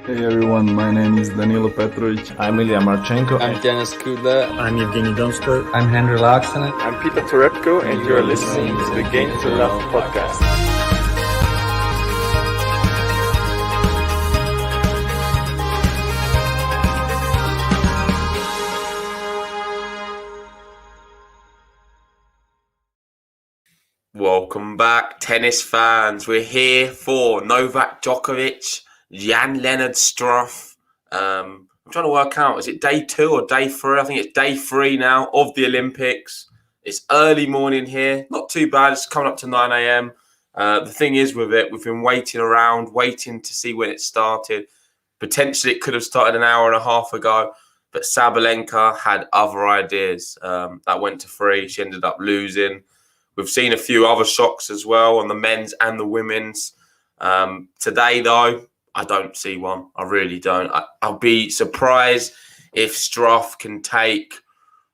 Hey everyone, my name is Danilo Petrovic. I'm Ilya Marchenko. I'm Denis Kudla. I'm Evgeny Donskoy. I'm Henry Laaksonen. I'm Peter Torebko, and you're listening to the Game to Love podcast. Welcome back, tennis fans. We're here for Novak Djokovic, Jan-Lennard Struff. I'm trying to work out, is it day 2 or day 3? I think it's day 3 now of the Olympics. It's early morning here. Not too bad. It's coming up to 9 a.m. The thing is with it, we've been waiting to see when it started. Potentially it could have started an hour and a half ago, but Sabalenka had other ideas. That went to 3. She ended up losing. We've seen a few other shocks as well on the men's and the women's. Today, though, I don't see one. I really don't. I'll be surprised if Struff can take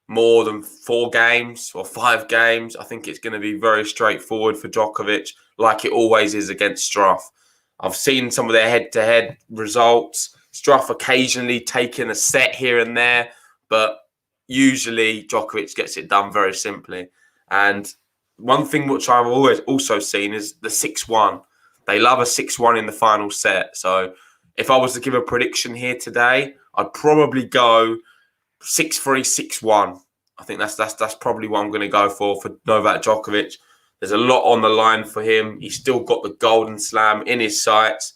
more than 4 games or 5 games. I think it's going to be very straightforward for Djokovic, like it always is against Struff. I've seen some of their head-to-head results. Struff occasionally taking a set here and there, but usually Djokovic gets it done very simply. And one thing which I've always also seen is the 6-1. They love a 6-1 in the final set. So if I was to give a prediction here today, I'd probably go 6-3, 6-1. I think that's probably what I'm going to go for Novak Djokovic. There's a lot on the line for him. He's still got the Golden Slam in his sights,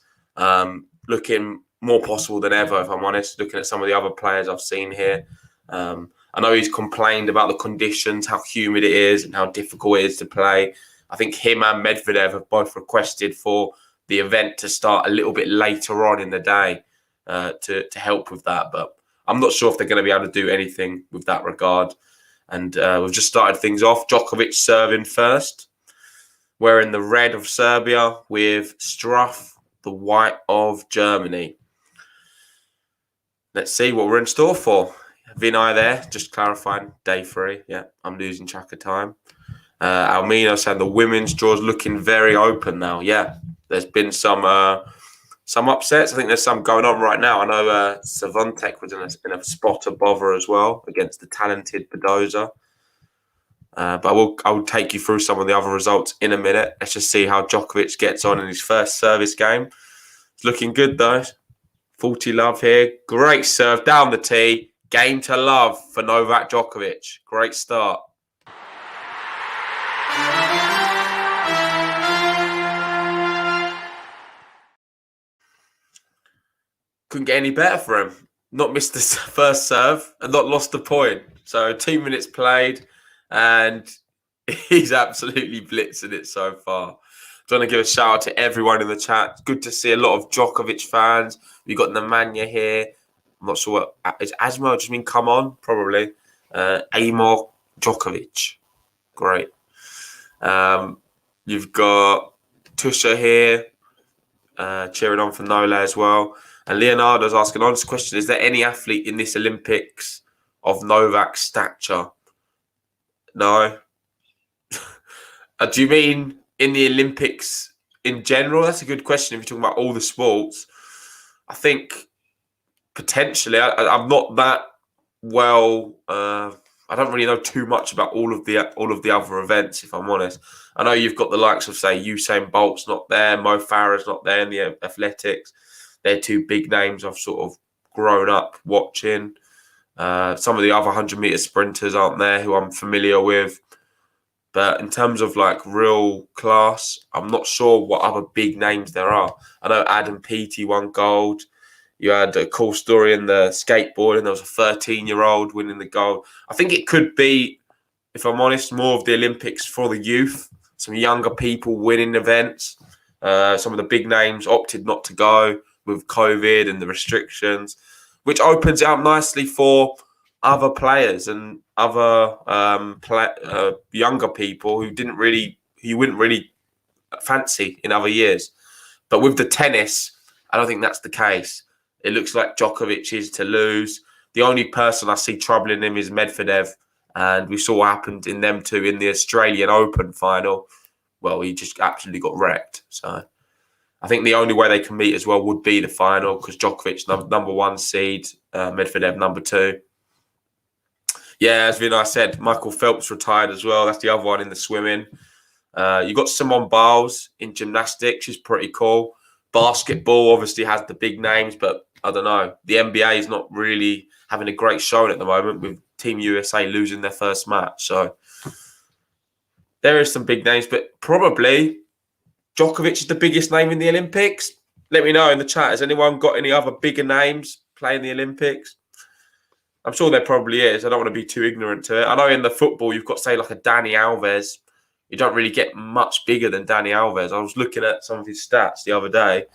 looking more possible than ever, if I'm honest, looking at some of the other players I've seen here. I know he's complained about the conditions, how humid it is and how difficult it is to play. I think him and Medvedev have both requested for the event to start a little bit later on in the day to help with that. But I'm not sure if they're going to be able to do anything with that regard. And we've just started things off. Djokovic serving first. Wearing the red of Serbia with Struff, the white of Germany. Let's see what we're in store for. Vinay there, just clarifying, day 3. Yeah, I'm losing track of time. Almino saying the women's draw's looking very open now. Yeah, there's been some upsets. I think there's some going on right now. I know Savontek was in a spot above her as well against the talented Badoza. But I will take you through some of the other results in a minute. Let's just see how Djokovic gets on in his first service game. It's looking good though. 40 love here. Great serve down the tee. Game to love for Novak Djokovic. Great start. Couldn't get any better for him. Not missed the first serve and not lost the point. So 2 minutes played and he's absolutely blitzing it so far. Trying to give a shout out to everyone in the chat. Good to see a lot of Djokovic fans. We've got Nemanja here. I'm not sure what is Asmo just mean come on, probably. Amor Djokovic. Great. You've got Tusha here, cheering on for Nola as well. And Leonardo's asking an honest question: is there any athlete in this Olympics of Novak's stature? No. Do you mean in the Olympics in general? That's a good question if you're talking about all the sports. I think potentially, I'm not that well. I don't really know too much about all of the other events, if I'm honest. I know you've got the likes of, say, Usain Bolt's not there, Mo Farah's not there in the athletics. They're 2 big names I've sort of grown up watching. Some of the other 100-meter sprinters aren't there who I'm familiar with. But in terms of like real class, I'm not sure what other big names there are. I know Adam Peaty won gold. You had a cool story in the skateboarding. There was a 13-year-old winning the gold. I think it could be, if I'm honest, more of the Olympics for the youth. Some younger people winning events. Some of the big names opted not to go with COVID and the restrictions, which opens it up nicely for other players and other younger people who you wouldn't really fancy in other years. But with the tennis, I don't think that's the case. It looks like Djokovic is to lose. The only person I see troubling him is Medvedev. And we saw what happened in them two in the Australian Open final. Well, he just absolutely got wrecked. So I think the only way they can meet as well would be the final because Djokovic, number 1 seed, Medvedev, number 2. Yeah, as Vinay said, Michael Phelps retired as well. That's the other one in the swimming. You got Simone Biles in gymnastics. She's pretty cool. Basketball obviously has the big names, but I don't know. The NBA is not really having a great showing at the moment with Team USA losing their first match. So there is some big names, but probably Djokovic is the biggest name in the Olympics. Let me know in the chat. Has anyone got any other bigger names playing the Olympics? I'm sure there probably is. I don't want to be too ignorant to it. I know in the football, you've got, say, like a Dani Alves. You don't really get much bigger than Dani Alves. I was looking at some of his stats the other day.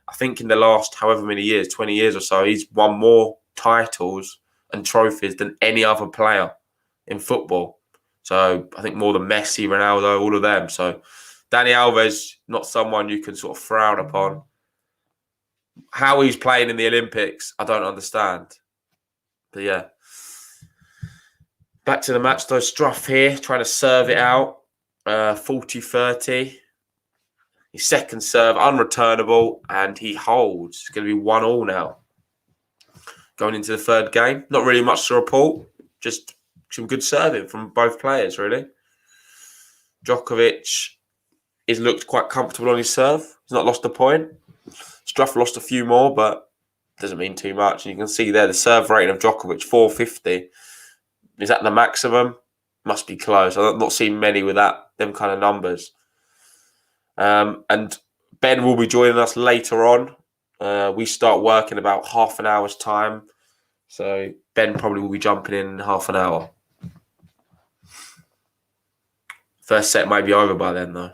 I think in the last however many years, 20 years or so, he's won more titles and trophies than any other player in football. So I think more than Messi, Ronaldo, all of them. So Dani Alves, not someone you can sort of frown upon. How he's playing in the Olympics, I don't understand. But yeah. Back to the match though. Struff here, trying to serve it out. 40-30. His second serve, unreturnable, and he holds. It's going to be 1-1 now. Going into the third game. Not really much to report. Just some good serving from both players, really. Djokovic has looked quite comfortable on his serve. He's not lost a point. Struff lost a few more, but doesn't mean too much. And you can see there the serve rating of Djokovic, 450. Is that the maximum? Must be close. I've not seen many with them kind of numbers. And Ben will be joining us later on. We start work in about half an hour's time. So Ben probably will be jumping in half an hour. First set might be over by then, though.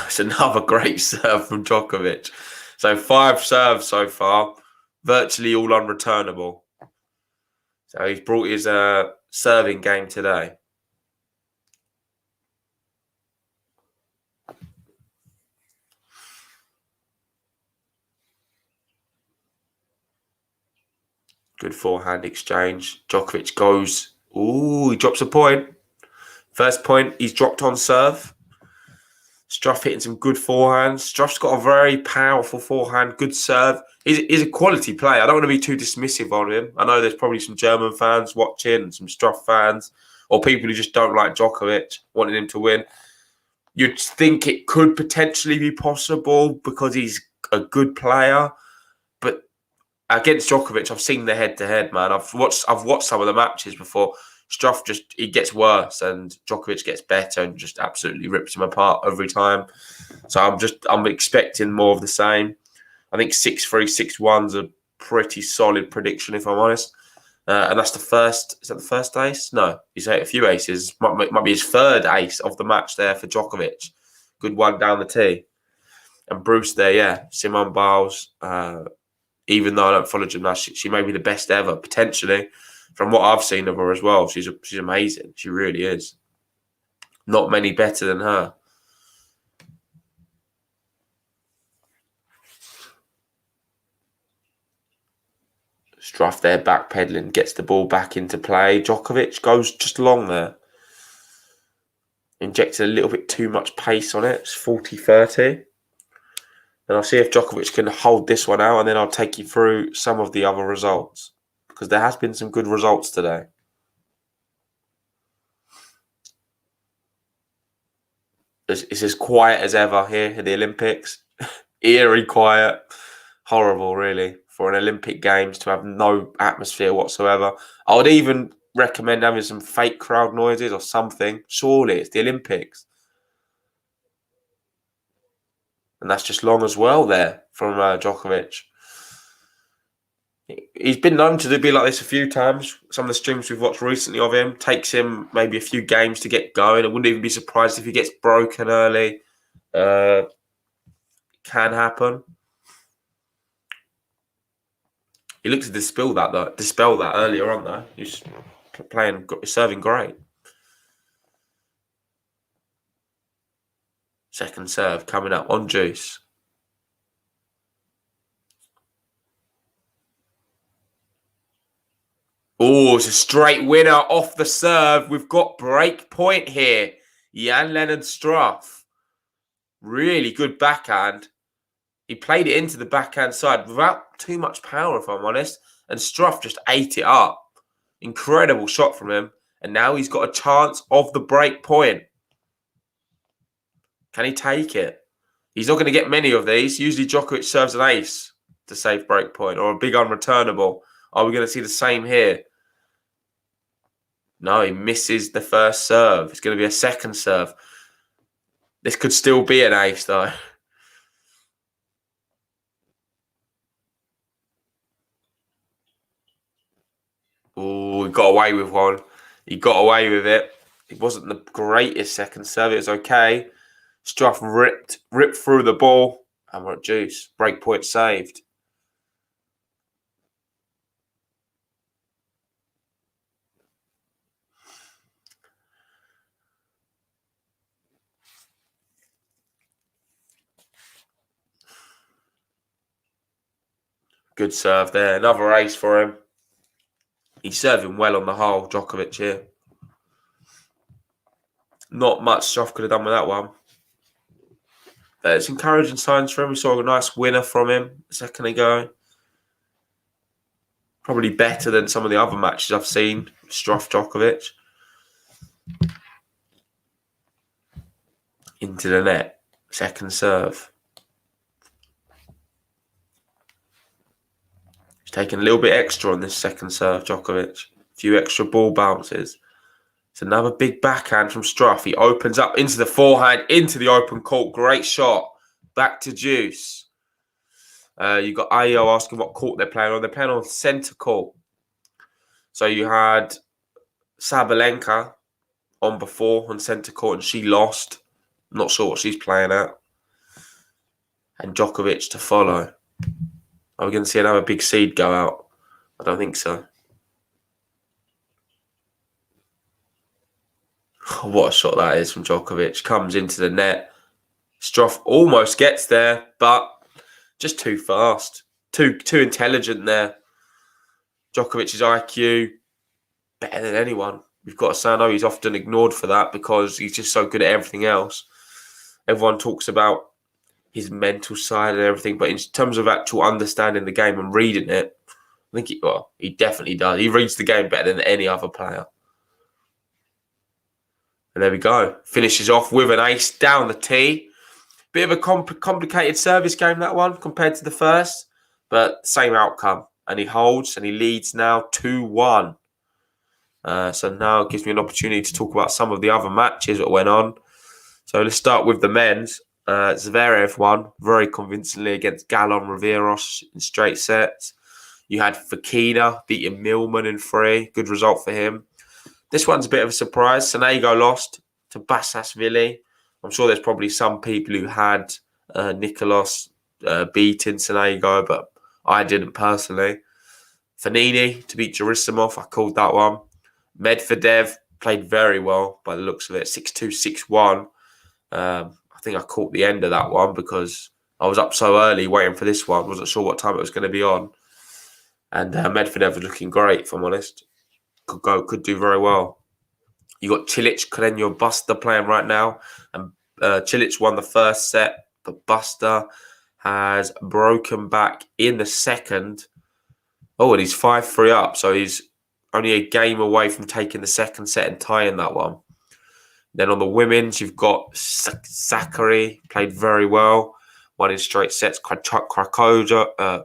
It's another great serve from Djokovic. So 5 serves so far, virtually all unreturnable. So he's brought his serving game today. Good forehand exchange. Djokovic goes. Ooh, he drops a point. First point, he's dropped on serve. Struff hitting some good forehands. Struff's got a very powerful forehand, good serve. He's a quality player. I don't want to be too dismissive on him. I know there's probably some German fans watching, some Struff fans, or people who just don't like Djokovic, wanting him to win. You'd think it could potentially be possible because he's a good player. But against Djokovic, I've seen the head-to-head, man. I've watched some of the matches before. Struff he gets worse and Djokovic gets better and just absolutely rips him apart every time. So I'm expecting more of the same. I think 6-3, 6-1's a pretty solid prediction, if I'm honest. And that's the first. Is that the first ace? No, he's hit a few aces. Might be his third ace of the match there for Djokovic. Good one down the tee. And Bruce there, yeah. Simone Biles. Even though I don't follow gymnastics, she may be the best ever, potentially. From what I've seen of her as well, she's amazing. She really is. Not many better than her. Struff there, backpedaling, gets the ball back into play. Djokovic goes just long there. Injected a little bit too much pace on it. It's 40-30. And I'll see if Djokovic can hold this one out, and then I'll take you through some of the other results. Because there has been some good results today. It's as quiet as ever here at the Olympics. Eerie quiet. Horrible, really, for an Olympic Games to have no atmosphere whatsoever. I would even recommend having some fake crowd noises or something. Surely, it's the Olympics. And that's just long as well there from Djokovic. He's been known to be like this a few times. Some of the streams we've watched recently of him takes him maybe a few games to get going. I wouldn't even be surprised if he gets broken early. Can happen. He looked to dispel that earlier on though. He's serving great. Second serve coming up on juice. Oh, it's a straight winner off the serve. We've got break point here. Jan-Lennard Struff. Really good backhand. He played it into the backhand side without too much power, if I'm honest. And Struff just ate it up. Incredible shot from him. And now he's got a chance of the break point. Can he take it? He's not going to get many of these. Usually Djokovic serves an ace to save break point or a big unreturnable. Are we going to see the same here? No, he misses the first serve. It's going to be a second serve. This could still be an ace, though. Oh, he got away with one. He got away with it. It wasn't the greatest second serve. It was okay. Struff ripped through the ball. And we're at deuce. Break point saved. Good serve there. Another ace for him. He's serving well on the whole, Djokovic here. Not much Struff could have done with that one. But it's encouraging signs for him. We saw a nice winner from him a second ago. Probably better than some of the other matches I've seen. Struff, Djokovic. Into the net. Second serve. He's taking a little bit extra on this second serve, Djokovic. A few extra ball bounces. It's another big backhand from Struff. He opens up into the forehand, into the open court. Great shot. Back to deuce. You got Ayo asking what court they're playing on. They're playing on centre court. So you had Sabalenka on before on centre court and she lost. Not sure what she's playing at. And Djokovic to follow. Are we going to see another big seed go out? I don't think so. What a shot that is from Djokovic. Comes into the net. Struff almost gets there, but just too fast. Too intelligent there. Djokovic's IQ, better than anyone. We've got to say, I know he's often ignored for that because he's just so good at everything else. Everyone talks about his mental side and everything, but in terms of actual understanding the game and reading it, I think he definitely does. He reads the game better than any other player. And there we go. Finishes off with an ace down the tee. Bit of a complicated service game, that one, compared to the first. But same outcome. And he holds and he leads now 2-1. So now it gives me an opportunity to talk about some of the other matches that went on. So let's start with the men's. Zverev won very convincingly against Galon Riveros in straight sets. You had Fokina beating Millman in 3. Good result for him. This one's a bit of a surprise. Sonego lost to Bassasvili. I'm sure there's probably some people who had Nicolas beating Sonego, but I didn't personally. Fanini to beat Gerasimov. I called that one. Medvedev played very well by the looks of it. 6-2, 6-1. I think I caught the end of that one because I was up so early waiting for this one. Wasn't sure what time it was going to be on. And Medvedev was looking great, if I'm honest. Could do very well. You got Cilic, Carreño, Buster playing right now. And Cilic won the first set, but Buster has broken back in the second. Oh, and he's 5-3 up. So he's only a game away from taking the second set and tying that one. Then on the women's, you've got Zachary, played very well. Won in straight sets. Krajcikova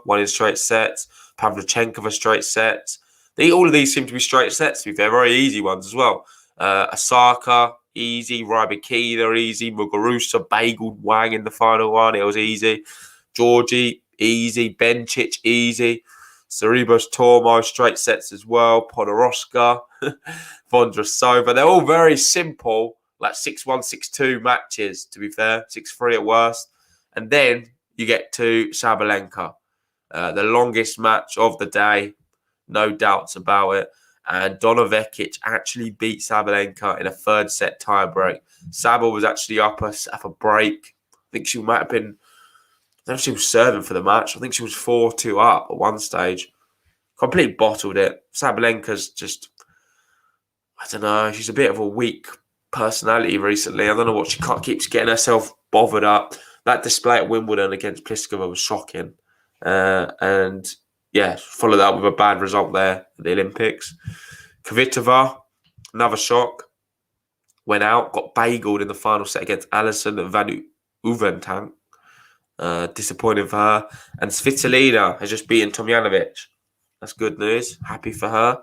won in straight sets. Pavlyuchenkova straight sets. All of these seem to be straight sets, to be fair. Very easy ones as well. Osaka, easy. Rybakina, easy. Muguruza, bageled Wang in the final one. It was easy. Georgie, easy. Bencic, easy. Cerebros Tormo, straight sets as well. Podoroska, Vondrasova. They're all very simple, like 6-1, 6-2 matches, to be fair. 6-3 at worst. And then you get to Sabalenka. The longest match of the day. No doubts about it. And Donovekic actually beat Sabalenka in a third set tiebreak. Saba was actually up a break. I think she might have been... I don't know if she was serving for the match. I think she was 4-2 up at one stage. Completely bottled it. Sabalenka's just... I don't know. She's a bit of a weak personality recently. I don't know what she keeps getting herself bothered up. That display at Wimbledon against Pliskova was shocking. And yeah, followed that with a bad result there at the Olympics. Kvitova, another shock. Went out, got bageled in the final set against Alison Van Uventank. Disappointing for her. And Svitolina has just beaten Tomjanovic. That's good news. Happy for her.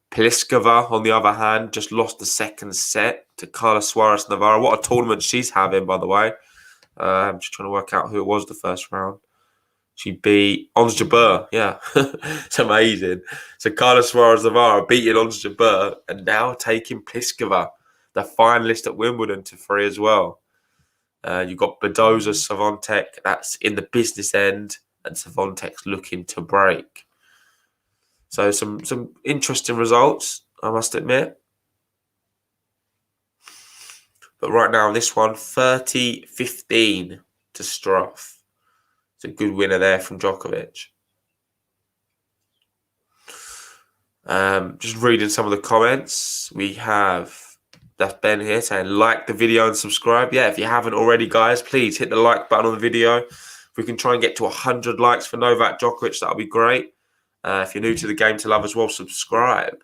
Pliskova, on the other hand, just lost the second set to Carla Suarez Navarro. What a tournament she's having, by the way. I'm just trying to work out who it was the first round. She beat Ons Jabeur. Yeah, it's amazing. So Carla Suarez Navarro beating Ons Jabeur and now taking Pliskova, the finalist at Wimbledon, to 3 as well. You've got Badoza, Swiatek. That's in the business end, and Swiatek's looking to break. So some interesting results, I must admit. But right now, this one, 30-15 to Struff. It's a good winner there from Djokovic. Just reading some of the comments. We have, that's Ben here saying, like the video and subscribe. Yeah, if you haven't already, guys, please hit the like button on the video. If we can try and get to 100 likes for Novak Djokovic, that'll be great. If you're new to the game to love as well, subscribe.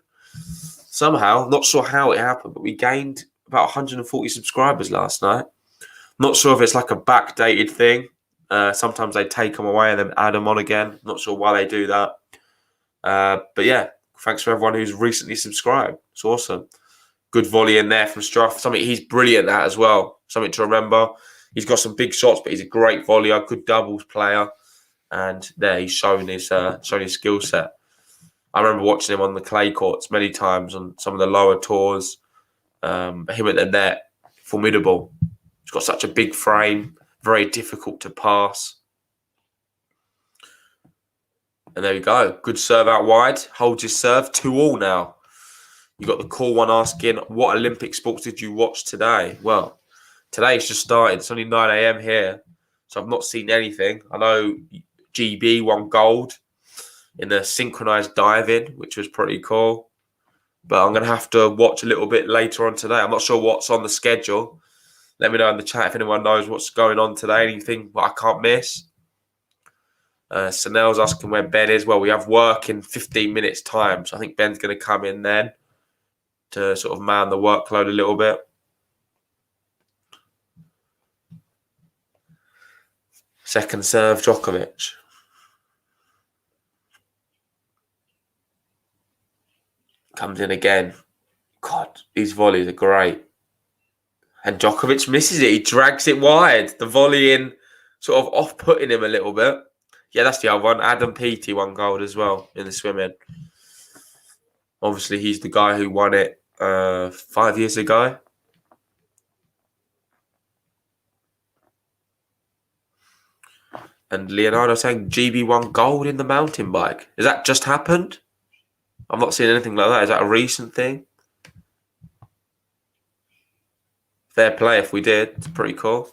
Somehow, not sure how it happened, but we gained about 140 subscribers last night. Not sure if it's like a backdated thing. Sometimes they take them away and then add them on again. Not sure why they do that. But yeah, thanks for everyone who's recently subscribed. It's awesome. Good volley in there from Struff. Something he's brilliant at as well. Something to remember. He's got some big shots, but he's a great volleyer, good doubles player. And there he's showing his skill set. I remember watching him on the clay courts many times on some of the lower tours. Him at the net, formidable. He's got such a big frame, very difficult to pass. And there we go. Good serve out wide. Holds his serve. 2-2 now. You got the cool one asking, what Olympic sports did you watch today? Well, today's just started. It's only 9 a.m. here, so I've not seen anything. I know GB won gold in the synchronized diving, which was pretty cool. But I'm going to have to watch a little bit later on today. I'm not sure what's on the schedule. Let me know in the chat if anyone knows what's going on today. Anything I can't miss. Sanel's asking where Ben is. Well, we have work in 15 minutes time. So I think Ben's going to come in then to sort of man the workload a little bit. Second serve, Djokovic. Comes in again. God, these volleys are great. And Djokovic misses it. He drags it wide. The volley in sort of off-putting him a little bit. Yeah, that's the other one. Adam Peaty won gold as well in the swimming. Obviously, he's the guy who won it 5 years ago. And Leonardo saying GB won gold in the mountain bike. Has that just happened? I've not seen anything like that. Is that a recent thing? Fair play if we did. It's pretty cool.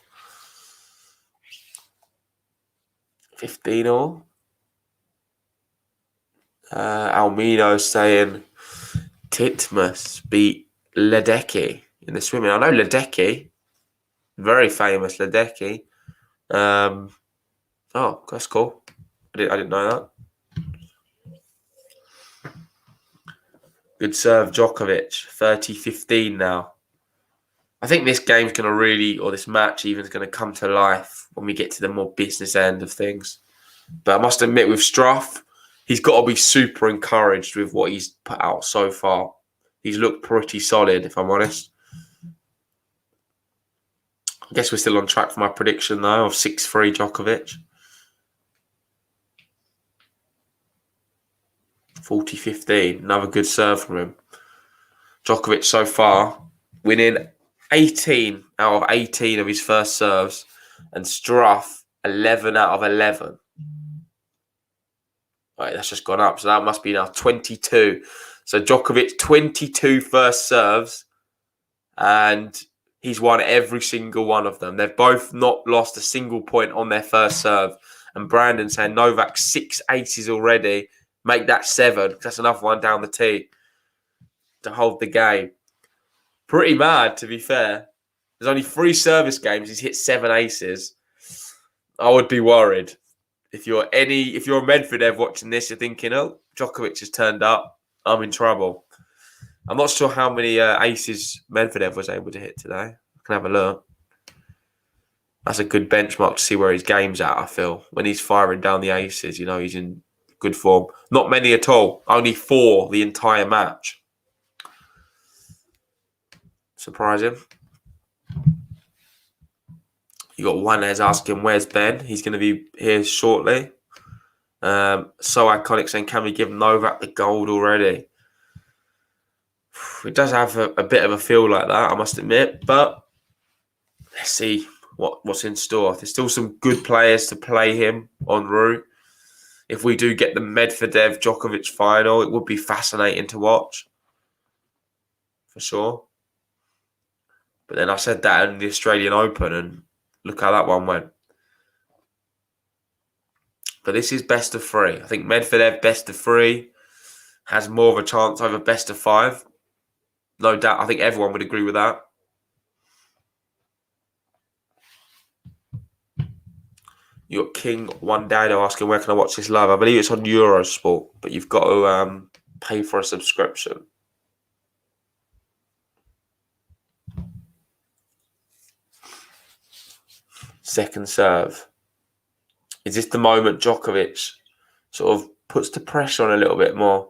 15-all. Almino saying Titmus beat Ledecky in the swimming. I know Ledecky. Very famous Ledecky. Oh, that's cool. I didn't know that. Good serve, Djokovic. 30-15 now. I think this game's going to really, or this match even, is going to come to life when we get to the more business end of things. But I must admit, with Struff, he's got to be super encouraged with what he's put out so far. He's looked pretty solid, if I'm honest. I guess we're still on track for my prediction, though, of 6-3 Djokovic. 40-15. Another good serve from him. Djokovic so far winning 18 out of 18 of his first serves, and Struff 11 out of 11. Right, that's just gone up. So that must be now 22. So Djokovic 22 first serves, and he's won every single one of them. They've both not lost a single point on their first serve. And Brandon saying Novak 6 aces already. Make that 7. That's another one down the tee to hold the game. Pretty mad, to be fair. There's only 3 service games. He's hit 7 aces. I would be worried. If you're a Medvedev watching this, you're thinking, oh, Djokovic has turned up. I'm in trouble. I'm not sure how many aces Medvedev was able to hit today. I can have a look. That's a good benchmark to see where his game's at, I feel. When he's firing down the aces, he's in good form. Not many at all. Only 4 the entire match. Surprising. You got one there's asking, where's Ben? He's going to be here shortly. So iconic saying, can we give Novak the gold already? It does have a bit of a feel like that, I must admit. But let's see what's in store. There's still some good players to play him en route. If we do get the Medvedev-Djokovic final, it would be fascinating to watch. For sure. But then I said that in the Australian Open, and look how that one went. But this is best of 3. I think Medvedev best of 3 has more of a chance over best of 5. No doubt. I think everyone would agree with that. You got King One Dado asking, where can I watch this live? I believe it's on Eurosport, but you've got to pay for a subscription. Second serve. Is this the moment Djokovic sort of puts the pressure on a little bit more?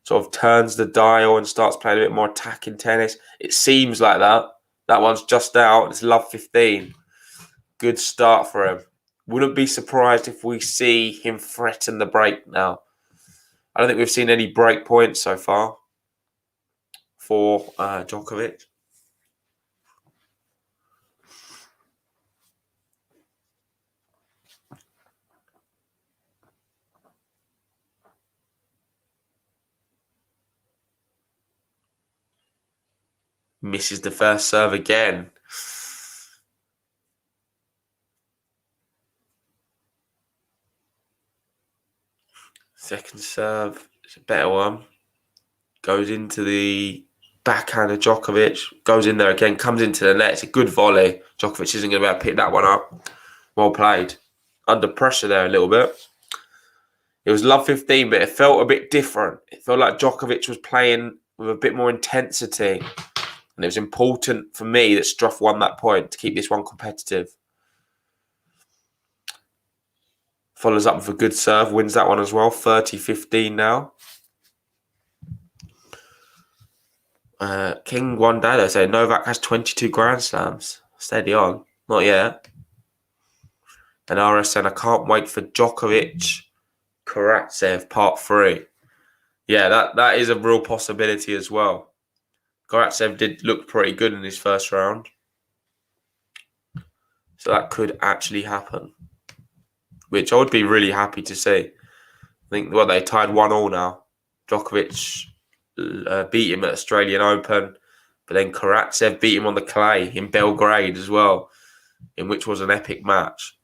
Sort of turns the dial and starts playing a bit more attacking tennis. It seems like that. That one's just out. It's love 15. Good start for him. Wouldn't be surprised if we see him threaten the break now. I don't think we've seen any break points so far for Djokovic. Misses the first serve again. Second serve is a better one. Goes into the backhand of Djokovic. Goes in there again. Comes into the net. It's a good volley. Djokovic isn't going to be able to pick that one up. Well played. Under pressure there a little bit. It was love 15, but it felt a bit different. It felt like Djokovic was playing with a bit more intensity. And it was important for me that Struff won that point to keep this one competitive. Follows up with a good serve, wins that one as well. 30-15 now. King One Day, say Novak has 22 Grand Slams. Steady on. Not yet. And RSN, I can't wait for Djokovic, Karatsev, part 3. Yeah, that is a real possibility as well. Karatsev did look pretty good in his first round. So that could actually happen. Which I would be really happy to see. I think, they tied 1-1 now. Djokovic beat him at Australian Open. But then Karatsev beat him on the clay in Belgrade as well. In which was an epic match.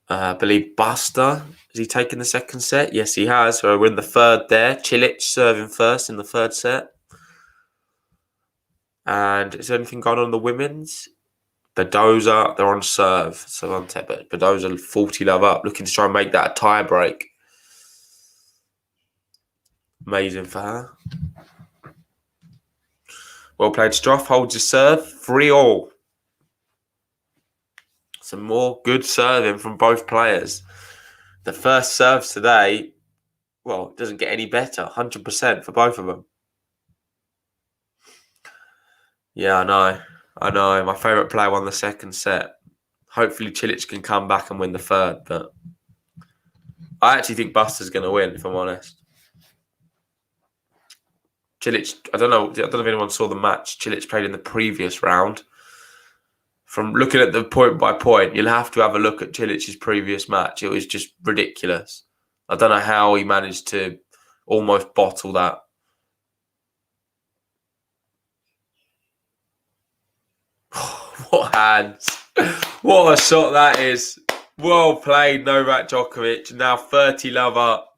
I believe Buster, has he taken the second set? Yes, he has. So we're in the third there. Cilic serving first in the third set. And is there anything going on in the women's? Badoza, they're on serve. So on tech, but Badoza 40 love up, looking to try and make that a tie break. Amazing for her. Well played. Struff holds his serve. 3-3. Some more good serving from both players. The first serves today, it doesn't get any better. 100% for both of them. Yeah, I know. My favourite player won the second set. Hopefully Cilic can come back and win the third, but I actually think Buster's going to win, if I'm honest. Cilic, I don't know if anyone saw the match Cilic played in the previous round. From looking at the point by point, you'll have to have a look at Cilic's previous match. It was just ridiculous. I don't know how he managed to almost bottle that. What hands. What a shot that is. Well played, Novak Djokovic. Now 30 love up.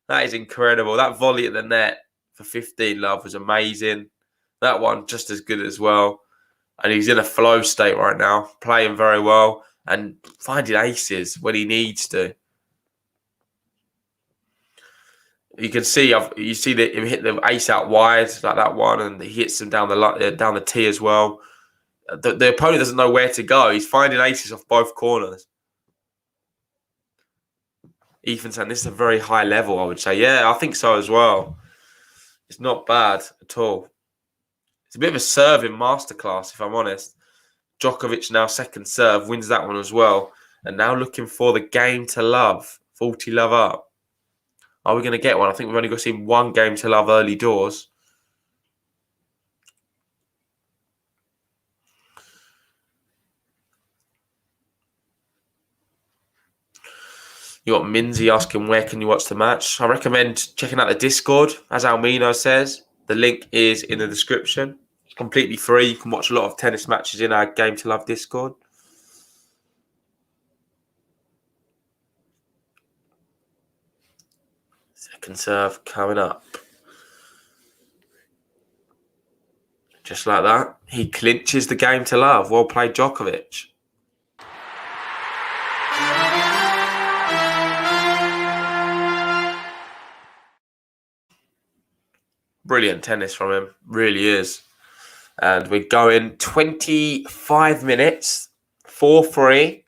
That is incredible. That volley at the net for 15 love was amazing. That one just as good as well. And he's in a flow state right now, playing very well and finding aces when he needs to. You can see, you see that him hit the ace out wide like that one, and he hits him down the tee as well. The opponent doesn't know where to go. He's finding aces off both corners. Ethan saying this is a very high level, I would say. Yeah, I think so as well. It's not bad at all. It's a bit of a serving masterclass, if I'm honest. Djokovic now second serve, wins that one as well. And now looking for the game to love. 40 love up. Are we going to get one? I think we've only got to see one game to love early doors. You got Minzy asking, where can you watch the match? I recommend checking out the Discord. As Almino says, the link is in the description. It's completely free. You can watch a lot of tennis matches in our Game to Love Discord. Second serve coming up. Just like that. He clinches the game to love. Well played, Djokovic. Brilliant tennis from him. Really is. And we're going 25 minutes, 4-3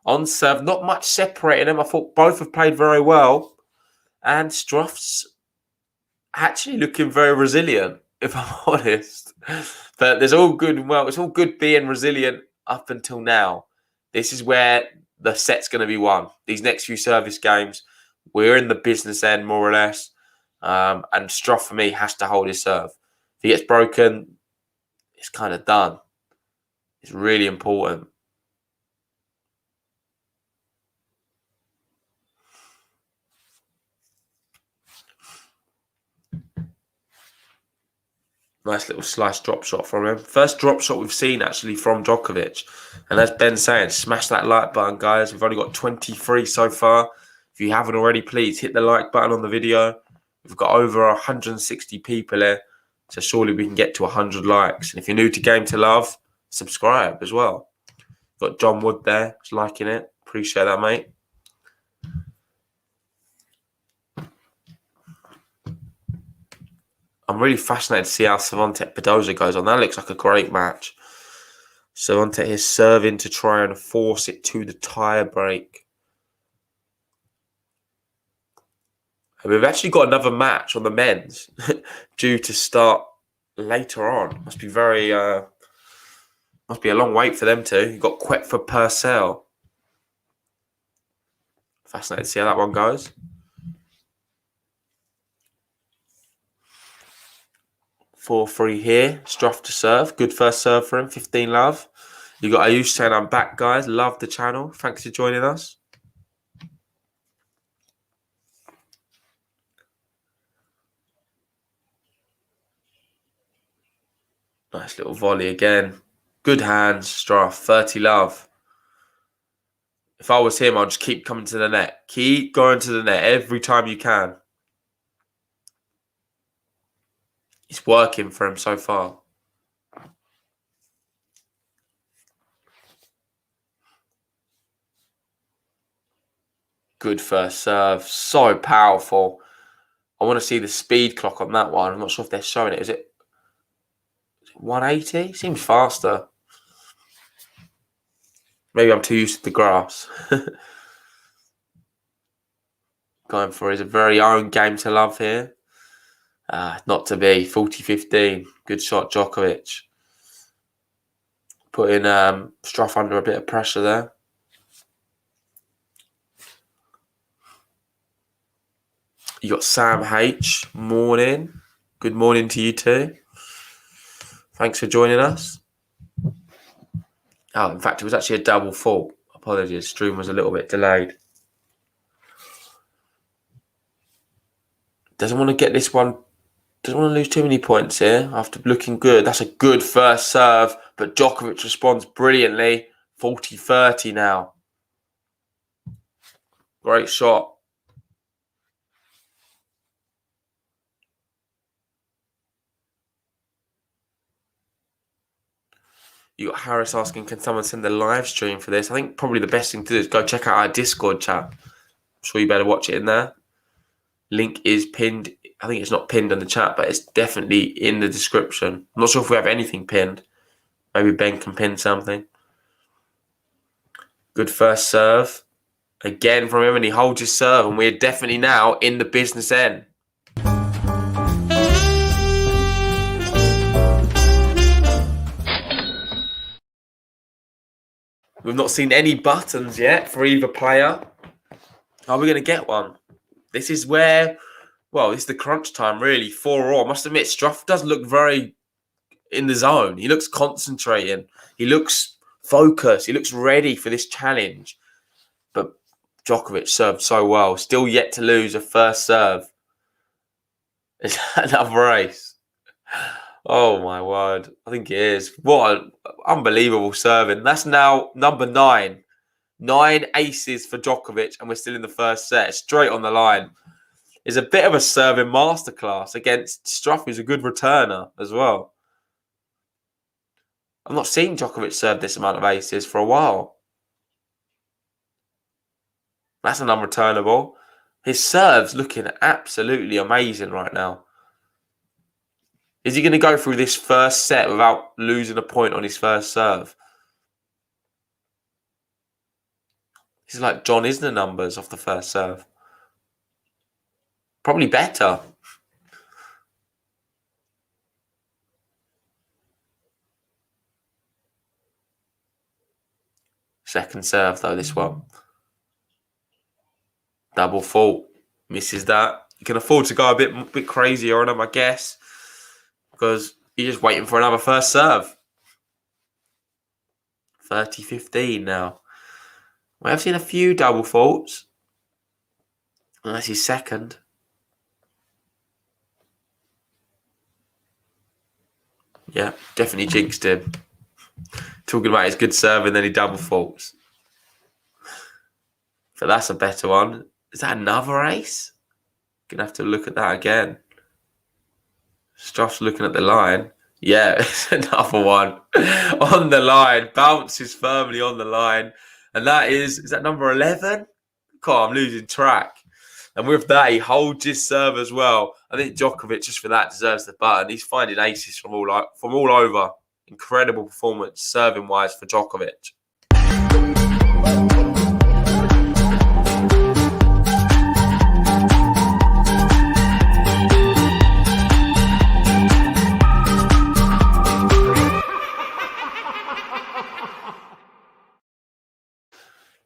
on serve. Not much separating them. I thought both have played very well. And Struff's actually looking very resilient, if I'm honest. But there's all good. Well, it's all good being resilient up until now. This is where the set's going to be won. These next few service games, we're in the business end, more or less. And Struff, for me, has to hold his serve. If he gets broken, it's kind of done. It's really important. Nice little slice drop shot from him. First drop shot we've seen, actually, from Djokovic. And as Ben's saying, smash that like button, guys. We've only got 23 so far. If you haven't already, please hit the like button on the video. We've got over 160 people here. So surely we can get to 100 likes. And if you're new to Game to Love, subscribe as well. Got John Wood there, who's liking it. Appreciate that, mate. I'm really fascinated to see how Cervantes Pedoza goes on. That looks like a great match. Cervantes is serving to try and force it to the tie break. And we've actually got another match on the men's due to start later on. Must be a long wait for them to. You've got Quetford Purcell. Fascinated to see how that one goes. 4-3 here. Struff to serve. Good first serve for him. 15 love. You got Ayush saying, I'm back, guys. Love the channel. Thanks for joining us. Nice little volley again. Good hands, Struff. 30 love. If I was him, I'd just keep coming to the net. Keep going to the net every time you can. It's working for him so far. Good first serve. So powerful. I want to see the speed clock on that one. I'm not sure if they're showing it. Is it 180? Seems faster. Maybe I'm too used to the grass. Going for his very own game to love here. Not to be. 40-15. Good shot, Djokovic. Putting Struff under a bit of pressure there. You got Sam H. Morning. Good morning to you too. Thanks for joining us. Oh, in fact, it was actually a double fault. Apologies. Stream was a little bit delayed. Doesn't want to get this one. Doesn't want to lose too many points here after looking good. That's a good first serve, but Djokovic responds brilliantly. 40-30 now. Great shot. You got Harris asking, can someone send the live stream for this? I think probably the best thing to do is go check out our Discord chat. I'm sure you better watch it in there. Link is pinned. I think it's not pinned in the chat, but it's definitely in the description. I'm not sure if we have anything pinned. Maybe Ben can pin something. Good first serve. Again from him, and he holds his serve, and we're definitely now in the business end. We've not seen any buttons yet for either player. Are we going to get one? This is where, well, this is the crunch time, really. 4-4. I must admit, Struff does look very in the zone. He looks concentrating. He looks focused. He looks ready for this challenge. But Djokovic served so well. Still yet to lose a first serve. Is that another race? Oh, my word. I think it is. What an unbelievable serving. That's now number 9. 9 aces for Djokovic, and we're still in the first set. Straight on the line. It's a bit of a serving masterclass against Struff, who's a good returner as well. I've not seen Djokovic serve this amount of aces for a while. That's an unreturnable. His serve's looking absolutely amazing right now. Is he going to go through this first set without losing a point on his first serve? This is like John Isner numbers off the first serve. Probably better. Second serve, though, this one. Double fault. Misses that. You can afford to go a bit crazier on him, I guess. Because you're just waiting for another first serve. 30-15 now. We have seen a few double faults. And that's his second. Yeah, definitely jinxed him. Talking about his good serve and then he double faults. But that's a better one. Is that another ace? Gonna have to look at that again. Struff's looking at the line. Yeah, it's another one. On the line. Bounces firmly on the line. And that is that number 11? God, I'm losing track. And with that, he holds his serve as well. I think Djokovic, just for that, deserves the button. He's finding aces from all over. Incredible performance, serving-wise, for Djokovic.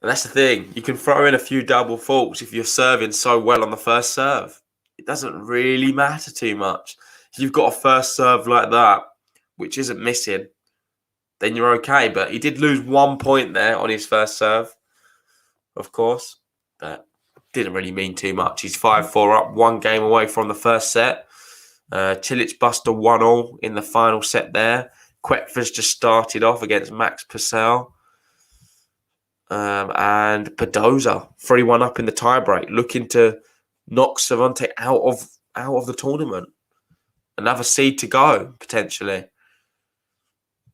And that's the thing. You can throw in a few double faults if you're serving so well on the first serve. It doesn't really matter too much. If you've got a first serve like that, which isn't missing, then you're okay. But he did lose 1 point there on his first serve, of course. But didn't really mean too much. He's 5-4 up, 1 game away from the first set. Cilic Buster 1-1 in the final set there. Quetver's just started off against Max Purcell. And Badoza 3-1 up in the tiebreak, looking to knock Cervante out of the tournament. Another seed to go, potentially.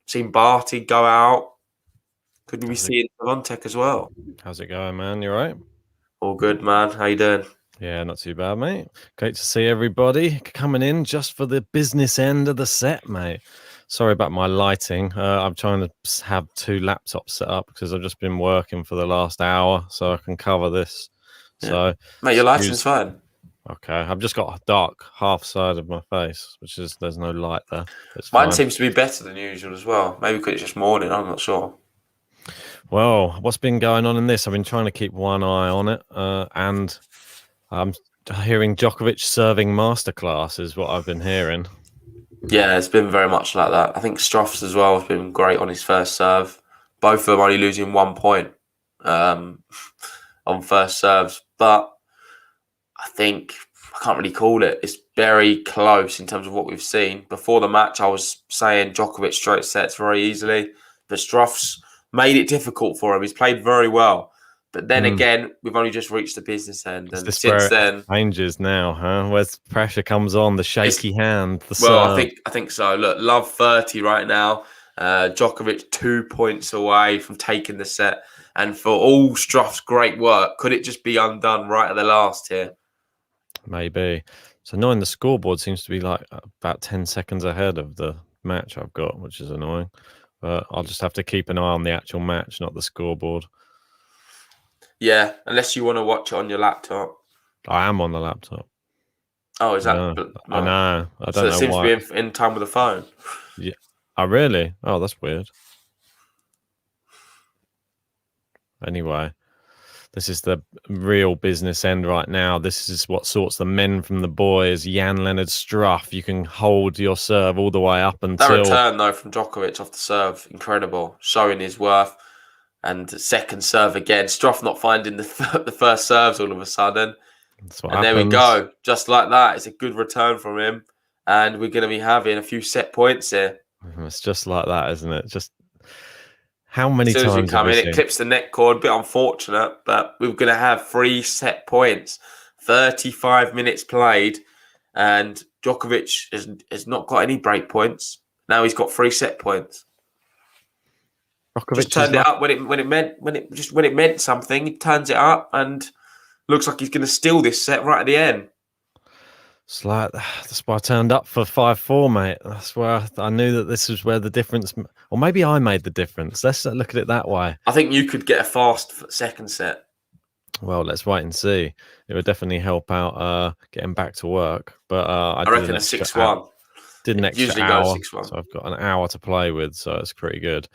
Seen Barty go out. Could we be seeing Cervante as well? How's it going, man? You all right? All good, man. How you doing? Yeah, not too bad, mate. Great to see everybody coming in just for the business end of the set, mate. Sorry about my lighting. I'm trying to have 2 laptops set up because I've just been working for the last hour, so I can cover this. Yeah. So, mate, your lighting's fine. Okay, I've just got a dark half side of my face, which is there's no light there. Mine seems to be better than usual as well. Maybe because it's just morning. I'm not sure. Well, what's been going on in this? I've been trying to keep one eye on it, and I'm hearing Djokovic serving masterclass is what I've been hearing. Yeah, it's been very much like that. I think Struff's as well has been great on his first serve. Both of them only losing 1 point on first serves. But I think I can't really call it. It's very close in terms of what we've seen. Before the match, I was saying Djokovic straight sets very easily. But Struff's made it difficult for him. He's played very well. But then again, we've only just reached the business end. And since then, changes now, huh? Where pressure comes on, the shaky hand, the well, serve. I think so. Look, love 30 right now. Djokovic 2 points away from taking the set. And for all Struff's great work, could it just be undone right at the last here? Maybe. It's annoying. The scoreboard seems to be like about 10 seconds ahead of the match I've got, which is annoying. But I'll just have to keep an eye on the actual match, not the scoreboard. Yeah, unless you want to watch it on your laptop. I am on the laptop. Oh, is that? Yeah, No. I know. I So don't it know seems why. to be in time with the phone. Yeah. Oh, really? Oh, that's weird. Anyway, this is the real business end right now. This is what sorts the men from the boys. Jan-Lennard Struff. You can hold your serve all the way up That until... return, though, from Djokovic off the serve, incredible. Showing his worth. And second serve again. Struff not finding the first serves all of a sudden. That's what and happens. There we go. Just like that. It's a good return from him. And we're going to be having a few set points here. It's just like that, isn't it? Just how many As soon as we times come have we in, seen? it clips the net cord. A bit unfortunate, but we're going to have 3 set points. 35 minutes played. And Djokovic has not got any break points. Now he's got 3 set points. Djokovic Just turned it up when it meant something. He turns it up and looks like he's going to steal this set right at the end. It's like, that's why I turned up for 5-4, mate. That's where I knew that this was where the difference, or maybe I made the difference. Let's look at it that way. I think you could get a fast second set. Well, let's wait and see. It would definitely help out getting back to work. But I reckon a 6-1. Did an extra Usually hour, goes 6-1. so I've got an hour to play with, so it's pretty good.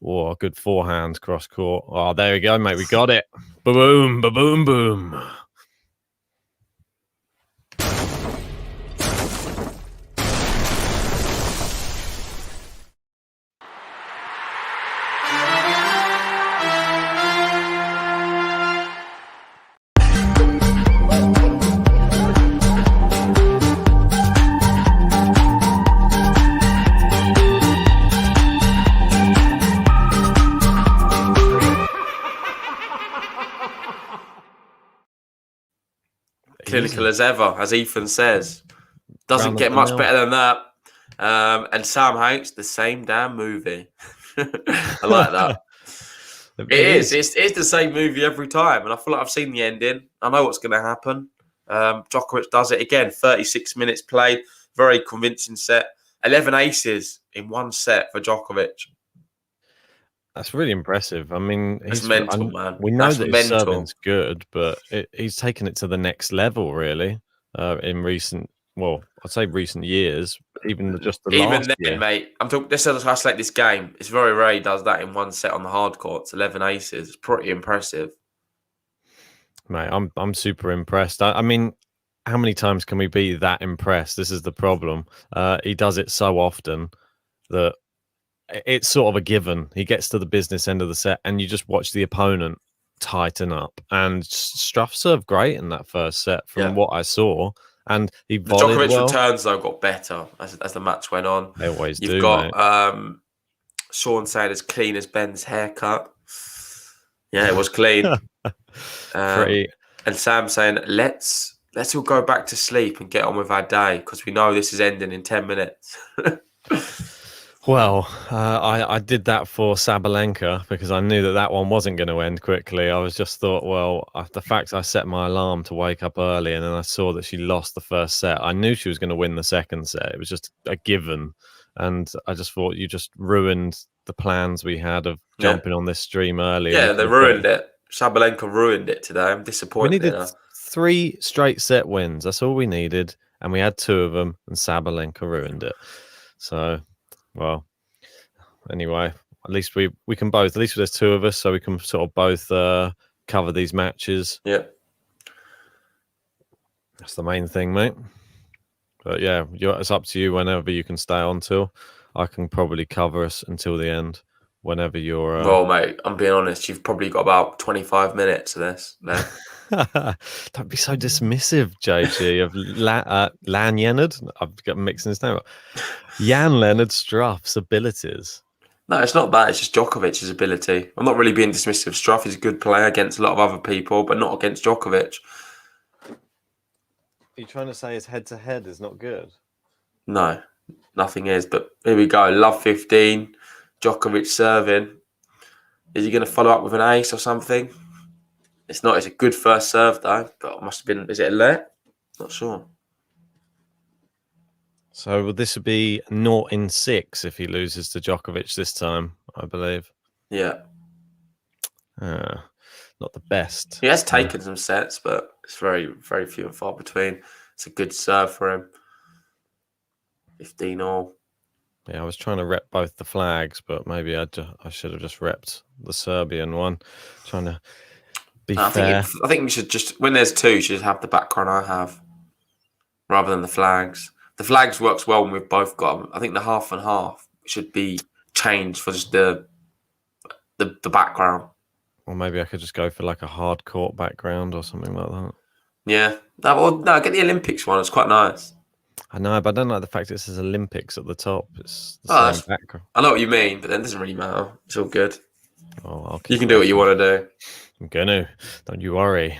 Oh, good forehand cross court. Oh, there we go, mate. We got it. Ba-boom, ba-boom, boom. Clinical as ever, as Ethan says. Doesn't get much better than that. And Sam hates the same damn movie. I like that. It is. It's the same movie every time. And I feel like I've seen the ending. I know what's going to happen. Djokovic does it again. 36 minutes played. Very convincing set. 11 aces in one set for Djokovic. That's really impressive. I mean, It's mental, man. We know That's that his serving's good, but he's taken it to the next level, really, in recent, well, I'd say recent years, even just the last then, year. Mate, I'm talking. Let's isolate this game. It's very rare he does that in one set on the hard courts. 11 aces. It's pretty impressive. Mate, I'm super impressed. I mean, how many times can we be that impressed? This is the problem. He does it so often that it's sort of a given. He gets to the business end of the set and you just watch the opponent tighten up. And Struff served great in that first set from what I saw. And he volleyed Djokovic well. returns, though, got better as the match went on. They always do, You've got mate. Sean saying as clean as Ben's haircut. Yeah, it was clean. And Sam saying, let's all go back to sleep and get on with our day because we know this is ending in 10 minutes. Well, I did that for Sabalenka because I knew that one wasn't going to end quickly. I was just thought, well, the fact I set my alarm to wake up early and then I saw that she lost the first set, I knew she was going to win the second set. It was just a given. And I just thought you just ruined the plans we had of jumping on this stream early. Yeah, they ruined it. Sabalenka ruined it today. I'm disappointed. We needed 3 straight set wins. That's all we needed. And we had 2 of them and Sabalenka ruined it. So... well, anyway, at least we can both. At least there's 2 of us, so we can sort of both cover these matches. Yeah, that's the main thing, mate. But yeah, it's up to you. Whenever you can stay on till, I can probably cover us until the end. Whenever you're. Well, mate, I'm being honest. You've probably got about 25 minutes of this. Don't be so dismissive, JG. Of Jan-Lennard. I've got mixing his name up. Jan-Lennard Struff's abilities. No, it's not that. It's just Djokovic's ability. I'm not really being dismissive. Struff is a good player against a lot of other people, but not against Djokovic. Are you trying to say his head-to-head is not good? No, nothing is. But here we go. Love 15. Djokovic serving. Is he going to follow up with an ace or something? It's not. It's a good first serve though, but it must have been. Is it a let? Not sure. So this would be 0-6 if he loses to Djokovic this time, I believe. Yeah. Not the best. He has taken some sets, but it's very, very few and far between. It's a good serve for him. 15-all. Yeah, I was trying to rep both the flags, but maybe I should have just repped the Serbian one. Trying to be fair. I think we should just, when there's two, you should just have the background I have rather than the flags. The flags works well when we've both got them. I think the half and half should be changed for just the background. Or maybe I could just go for like a hard court background or something like that. Yeah. No, get the Olympics one. It's quite nice. I know, but I don't like the fact it says Olympics at the top. It's the same background. I know what you mean, but then it doesn't really matter. It's all good. Oh, you can do what you want to do. I'm gonna. Don't you worry.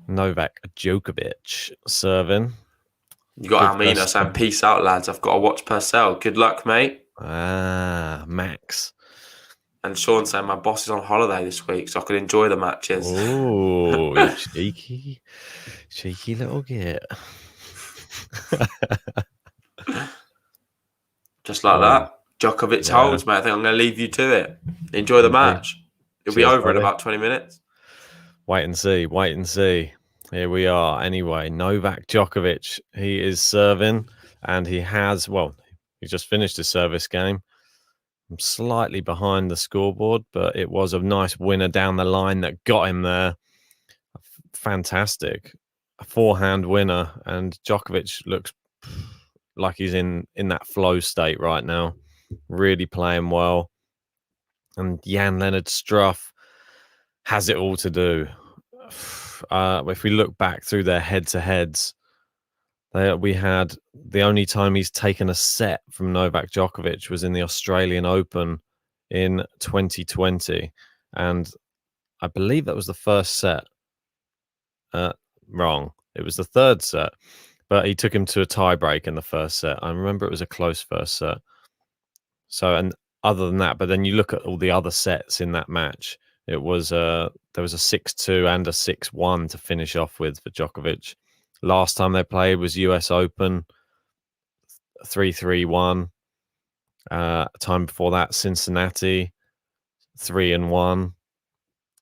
Novak Djokovic serving. You got Amina saying, peace out, lads. I've got to watch Purcell. Good luck, mate. Max. And Sean saying, my boss is on holiday this week, so I can enjoy the matches. Oh, cheeky little git. Just like that. Djokovic holds, mate. I think I'm going to leave you to it. Enjoy the match. It'll be over in about 20 minutes. Wait and see. Here we are. Anyway, Novak Djokovic, he is serving and he just finished his service game. I'm slightly behind the scoreboard, but it was a nice winner down the line that got him there. Fantastic. A forehand winner, and Djokovic looks like he's in that flow state right now. Really playing well. And Jan-Lennard Struff has it all to do. If we look back through their head-to-heads, we had the only time he's taken a set from Novak Djokovic was in the Australian Open in 2020. And I believe that was the first set. Wrong. It was the third set. But he took him to a tiebreak in the first set. I remember it was a close first set. So, and other than that, but then you look at all the other sets in that match. It was there was a 6-2 and a 6-1 to finish off with for Djokovic. Last time they played was US Open, 3-3-1. Time before that, Cincinnati, 3-1.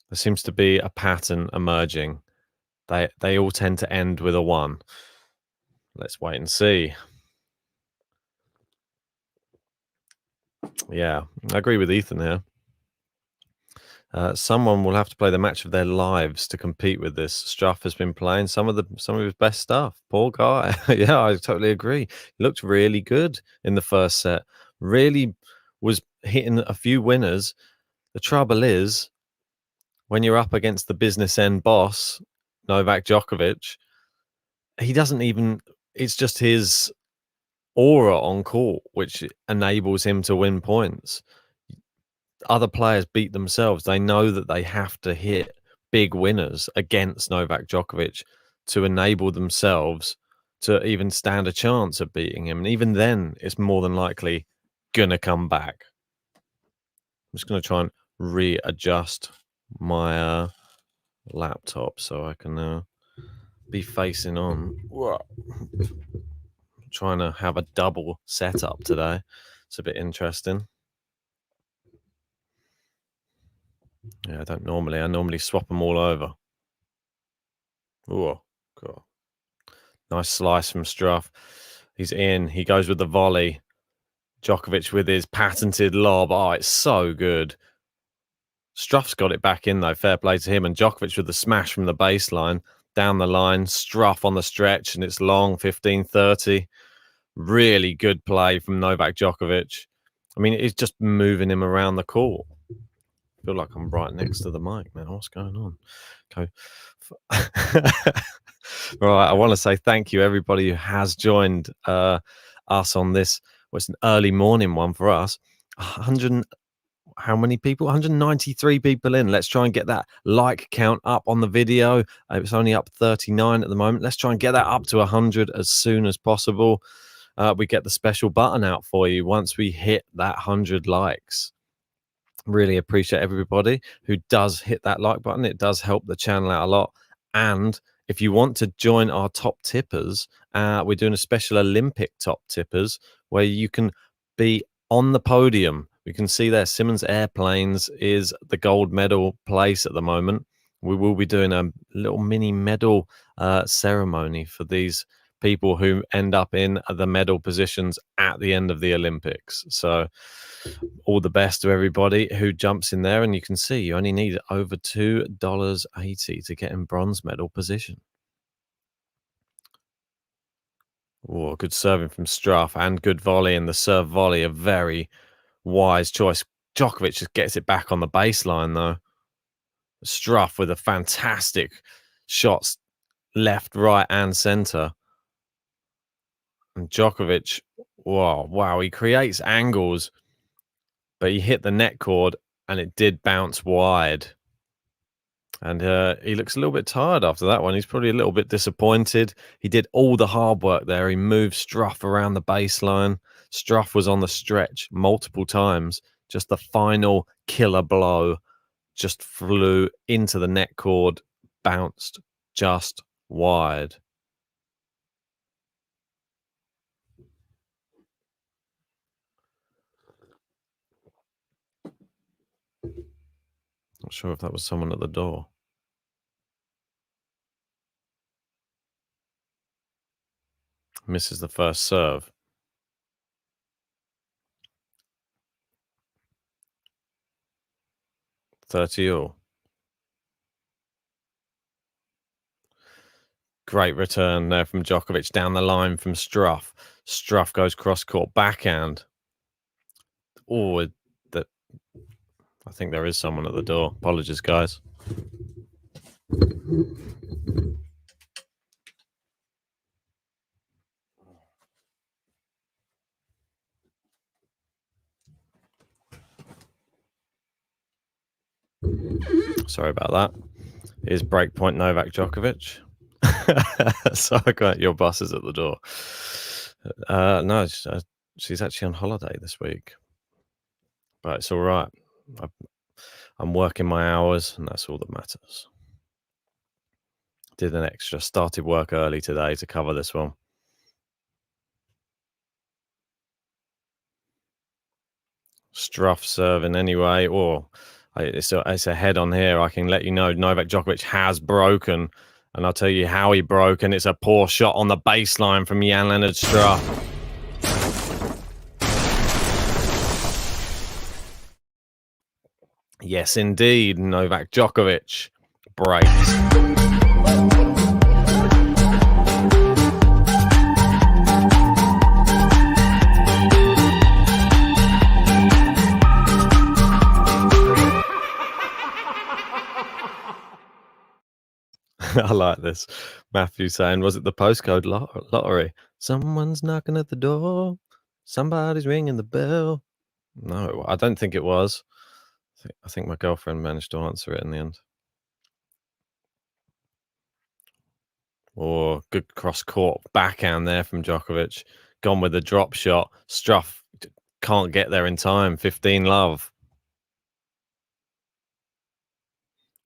There seems to be a pattern emerging. They all tend to end with a 1. Let's wait and see. Yeah, I agree with Ethan here. Someone will have to play the match of their lives to compete with this. Struff has been playing some of his best stuff. Poor guy. Yeah, I totally agree. He looked really good in the first set. Really was hitting a few winners. The trouble is, when you're up against the business end boss, Novak Djokovic, he doesn't even. It's just his aura on court which enables him to win points. Other players beat themselves. They know that they have to hit big winners against Novak Djokovic to enable themselves to even stand a chance of beating him. And even then, it's more than likely going to come back. I'm just going to try and readjust my laptop so I can be facing on. I'm trying to have a double setup today. It's a bit interesting. Yeah, I normally swap them all over. Oh, God. Nice slice from Struff. He's in. He goes with the volley. Djokovic with his patented lob. Oh, it's so good. Struff's got it back in, though. Fair play to him. And Djokovic with the smash from the baseline. Down the line. Struff on the stretch. And it's long, 15-30. Really good play from Novak Djokovic. I mean, it's just moving him around the court. I feel like I'm right next to the mic now. What's going on? Okay. Right. I want to say thank you, everybody who has joined us on this. Well, it's an early morning one for us. 100. How many people? 193 people in. Let's try and get that like count up on the video. It's only up 39 at the moment. Let's try and get that up to 100 as soon as possible. we get the special button out for you once we hit that 100 likes. Really appreciate everybody who does hit that like button. It does help the channel out a lot. And if you want to join our top tippers, we're doing a special Olympic top tippers where you can be on the podium. We can see there Simmons Airplanes is the gold medal place at the moment. We will be doing a little mini medal ceremony for these people who end up in the medal positions at the end of the Olympics. So all the best to everybody who jumps in there. And you can see you only need over $2.80 to get in bronze medal position. Oh, good serving from Struff and good volley. And the serve volley, a very wise choice. Djokovic just gets it back on the baseline, though. Struff with a fantastic shots left, right, and center. And Djokovic, wow, he creates angles, but he hit the net cord and it did bounce wide. And he looks a little bit tired after that one. He's probably a little bit disappointed. He did all the hard work there. He moved Struff around the baseline. Struff was on the stretch multiple times. Just the final killer blow just flew into the net cord, bounced just wide. Not sure if that was someone at the door. Misses the first serve. $30 all. Great return there from Djokovic down the line from Struff. Struff goes cross-court backhand. Oh, I think there is someone at the door. Apologies, guys. Sorry about that. Here's breakpoint Novak Djokovic. So I got your boss is at the door. No, she's actually on holiday this week. But it's all right. I'm working my hours, and that's all that matters. Did an extra. Started work early today to cover this one. Struff serving anyway. Or it's a head on here. I can let you know Novak Djokovic has broken. And I'll tell you how he broke. And it's a poor shot on the baseline from Jan-Lennard Struff. Yes, indeed. Novak Djokovic breaks. I like this. Matthew saying, was it the postcode lottery? Someone's knocking at the door. Somebody's ringing the bell. No, I don't think it was. I think my girlfriend managed to answer it in the end. Oh, good cross-court backhand there from Djokovic. Gone with the drop shot. Struff can't get there in time. 15-love.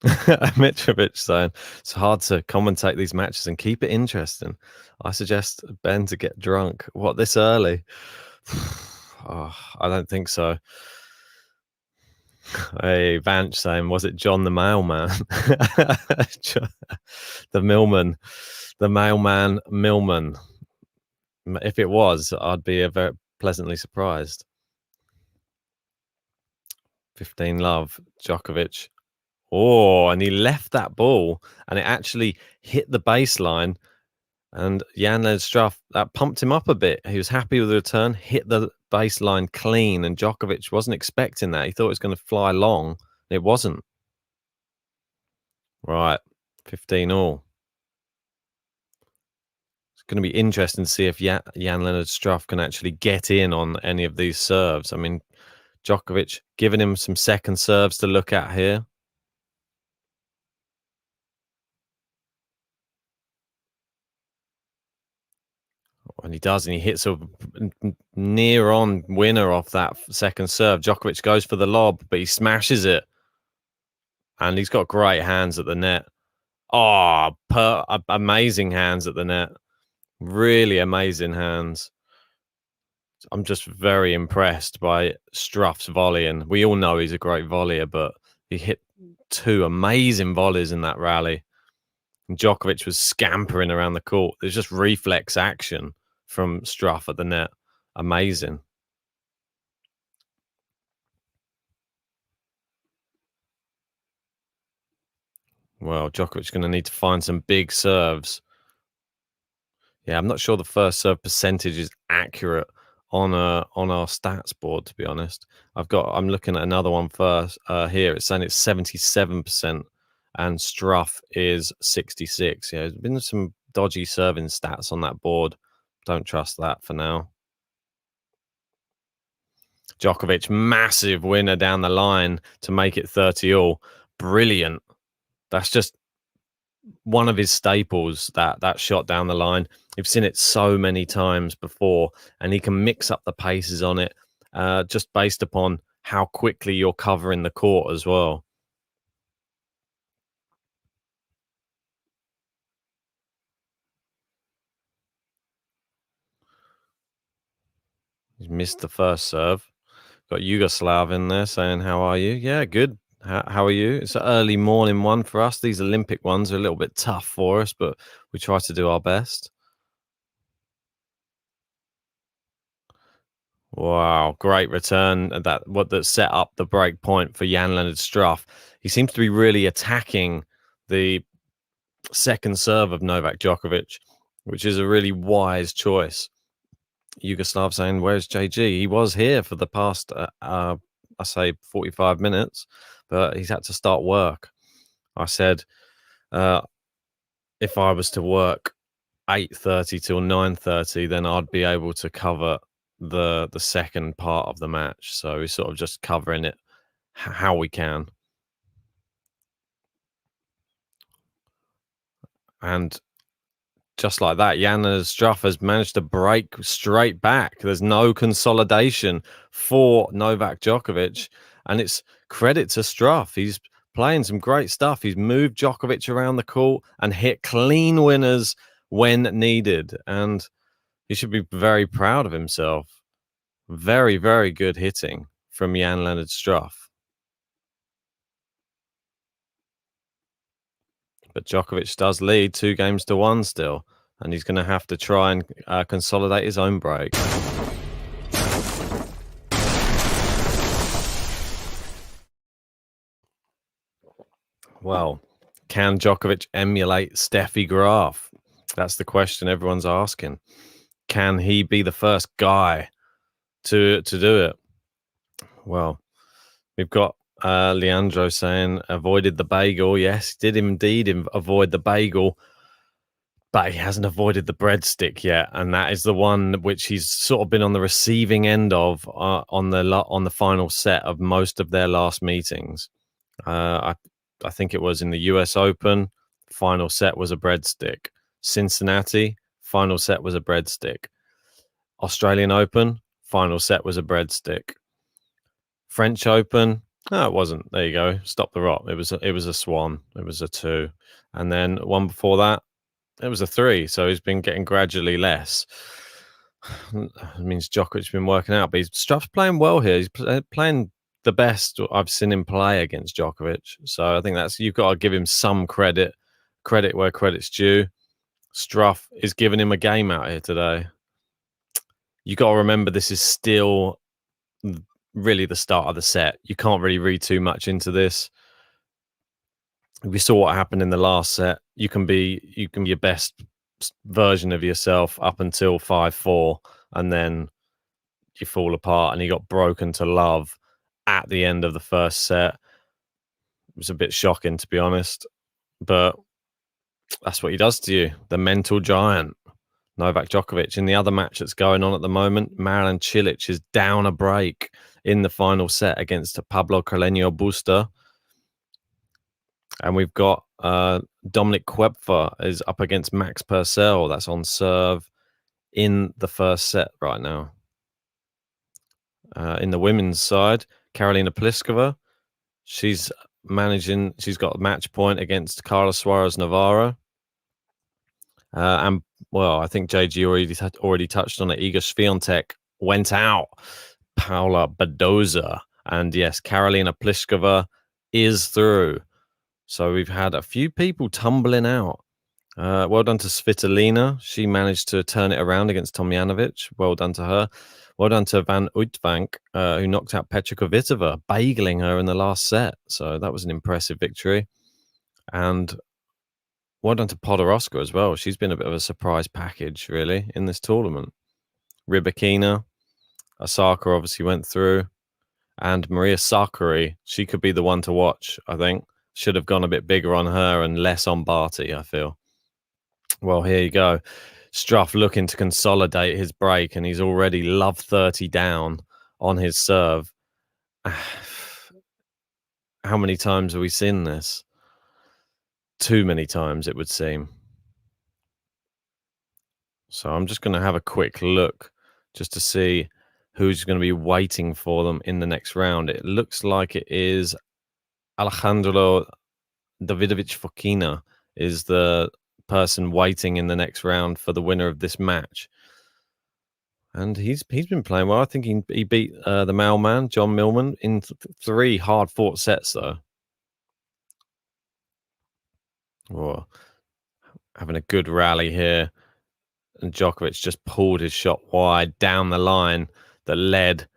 Mitrovic saying, it's hard to commentate these matches and keep it interesting. I suggest Ben to get drunk. What, this early? Oh, I don't think so. Hey, Vance saying, was it John the mailman? The millman. The mailman Millman. If it was, I'd be very pleasantly surprised. 15-love. Djokovic. Oh, and he left that ball and it actually hit the baseline. And Jan-Lennard Struff, that pumped him up a bit. He was happy with the return, hit the baseline clean. And Djokovic wasn't expecting that. He thought it was going to fly long. It wasn't. Right, 15-all. It's going to be interesting to see if Jan-Lennard Struff can actually get in on any of these serves. I mean, Djokovic giving him some second serves to look at here. And he does, and he hits a near-on winner off that second serve. Djokovic goes for the lob, but he smashes it. And he's got great hands at the net. Oh, amazing hands at the net. Really amazing hands. I'm just very impressed by Struff's volleying. We all know he's a great volleyer, but he hit 2 amazing volleys in that rally. And Djokovic was scampering around the court. There's just reflex action from Struff at the net. Amazing. Well, Djokovic's going to need to find some big serves. Yeah, I'm not sure the first serve percentage is accurate on our stats board, to be honest. I'm looking at another one first here. It's saying it's 77%, and Struff is 66. Yeah, there's been some dodgy serving stats on that board. Don't trust that for now. Djokovic, massive winner down the line to make it 30-all. Brilliant. That's just one of his staples, that shot down the line. You've seen it so many times before, and he can mix up the paces on it just based upon how quickly you're covering the court as well. He's missed the first serve. Got Yugoslav in there saying, "How are you?" Yeah, good. How are you? It's an early morning one for us. These Olympic ones are a little bit tough for us, but we try to do our best. Wow, great return. That set up the break point for Jan-Lennard Struff. He seems to be really attacking the second serve of Novak Djokovic, which is a really wise choice. Yugoslav saying, "Where's JG?" He was here for the past, I say 45 minutes, but he's had to start work. I said, if I was to work 8:30 till 9:30, then I'd be able to cover the second part of the match. So we're sort of just covering it how we can. And just like that, Jan-Lennard Struff has managed to break straight back. There's no consolidation for Novak Djokovic, and it's credit to Struff. He's playing some great stuff. He's moved Djokovic around the court and hit clean winners when needed, and he should be very proud of himself. Very, very good hitting from Jan-Lennard Struff. But Djokovic does lead 2-1 still, and he's going to have to try and consolidate his own break. Well, can Djokovic emulate Steffi Graf? That's the question everyone's asking. Can he be the first guy to do it? Well, we've got Leandro saying avoided the bagel. Yes, he did indeed avoid the bagel, but he hasn't avoided the breadstick yet, and that is the one which he's sort of been on the receiving end of on the final set of most of their last meetings. I think it was in the US Open, final set was a breadstick. Cincinnati, final set was a breadstick. Australian Open, final set was a breadstick. French Open, no, it wasn't. There you go. Stop the rot. It was a swan. It was a 2. And then one before that, it was a 3. So he's been getting gradually less. It means Djokovic's been working out, but Struff's playing well here. He's playing the best I've seen him play against Djokovic. So I think you've got to give him some credit where credit's due. Struff is giving him a game out here today. You got to remember, this is still really the start of the set. You can't really read too much into this. We saw what happened in the last set. You can be your best version of yourself up until 5-4, and then you fall apart, and he got broken to love at the end of the first set. It was a bit shocking, to be honest, but that's what he does to you. The mental giant, Novak Djokovic. In the other match that's going on at the moment, Marin Cilic is down a break in the final set against Pablo Carreño Busta. And we've got Dominic Koepfer is up against Max Purcell. That's on serve in the first set right now. In the women's side, Karolina Pliskova, she's got a match point against Carla Suarez Navarro. And well, I think JG already touched on it. Iga Swiatek went out. Paula Badoza. And yes, Karolina Pliskova is through. So we've had a few people tumbling out. Well done to Svitolina. She managed to turn it around against Tomjanovic. Well done to her. Well done to Van Uytvank, who knocked out Petra Kvitova, bageling her in the last set. So that was an impressive victory. And well done to Podoroska as well. She's been a bit of a surprise package, really, in this tournament. Rybakina, Osaka obviously went through. And Maria Sakkari, she could be the one to watch, I think. Should have gone a bit bigger on her and less on Barty, I feel. Well, here you go. Struff looking to consolidate his break, and he's already love 30 down on his serve. How many times have we seen this? Too many times, it would seem. So I'm just going to have a quick look just to see who's going to be waiting for them in the next round. It looks like it is Alejandro Davidovich Fokina is the person waiting in the next round for the winner of this match. And he's been playing well. I think he beat the mailman, John Millman, in 3 hard-fought sets, though. Oh, having a good rally here. And Djokovic just pulled his shot wide down the line that led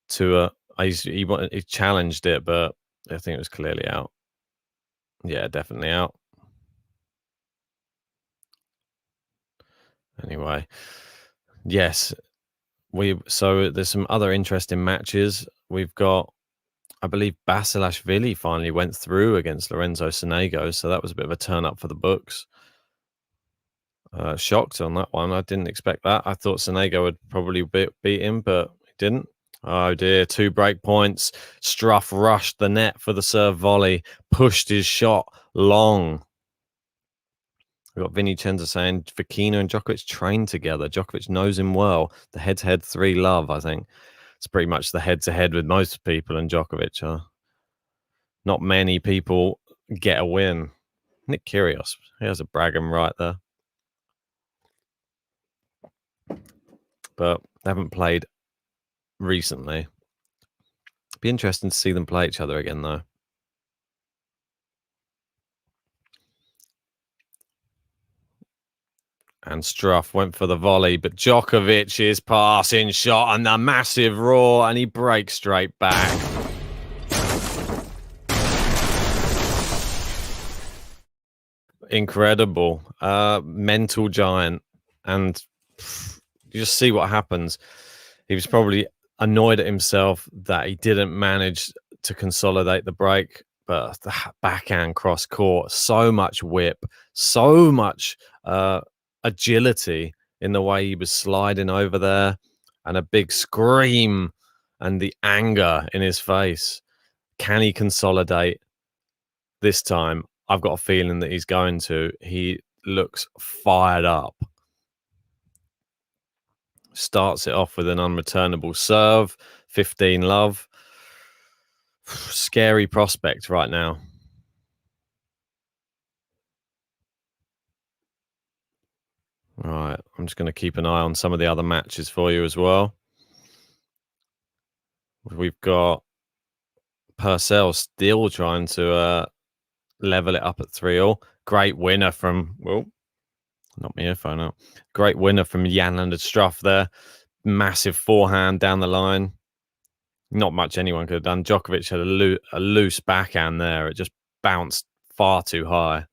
to he challenged it, but I think it was clearly out. Yeah, definitely out. Anyway, yes, so there's some other interesting matches. We've got, I believe, Basilashvili finally went through against Lorenzo Sonego, so that was a bit of a turn up for the books. Shocked on that one. I didn't expect that. I thought Sonego would probably beat him, but he didn't. Oh dear, 2 break points. Struff rushed the net for the serve volley, pushed his shot long. We've got Vinny Chenza saying Fokina and Djokovic train together. Djokovic knows him well. The head-to-head 3 love, I think. It's pretty much the head-to-head with most people, and Djokovic. Not many people get a win. Nick Kyrgios, he has a bragging right there. But they haven't played recently. Be interesting to see them play each other again, though. And Struff went for the volley, but Djokovic's passing shot and the massive roar, and he breaks straight back. Incredible. Mental giant. And you just see what happens. He was probably annoyed at himself that he didn't manage to consolidate the break, but the backhand cross court, so much whip, so much agility in the way he was sliding over there, and a big scream and the anger in his face. Can he consolidate this time? I've got a feeling that he's going to. He looks fired up. Starts it off with an unreturnable serve, 15 love. Scary prospect right now. All right, I'm just going to keep an eye on some of the other matches for you as well. We've got Purcell still trying to level it up at 3-3. Great winner from, well, not my earphone out. Great winner from Jan-Lennard Struff there. Massive forehand down the line. Not much anyone could have done. Djokovic had a loose backhand there. It just bounced far too high.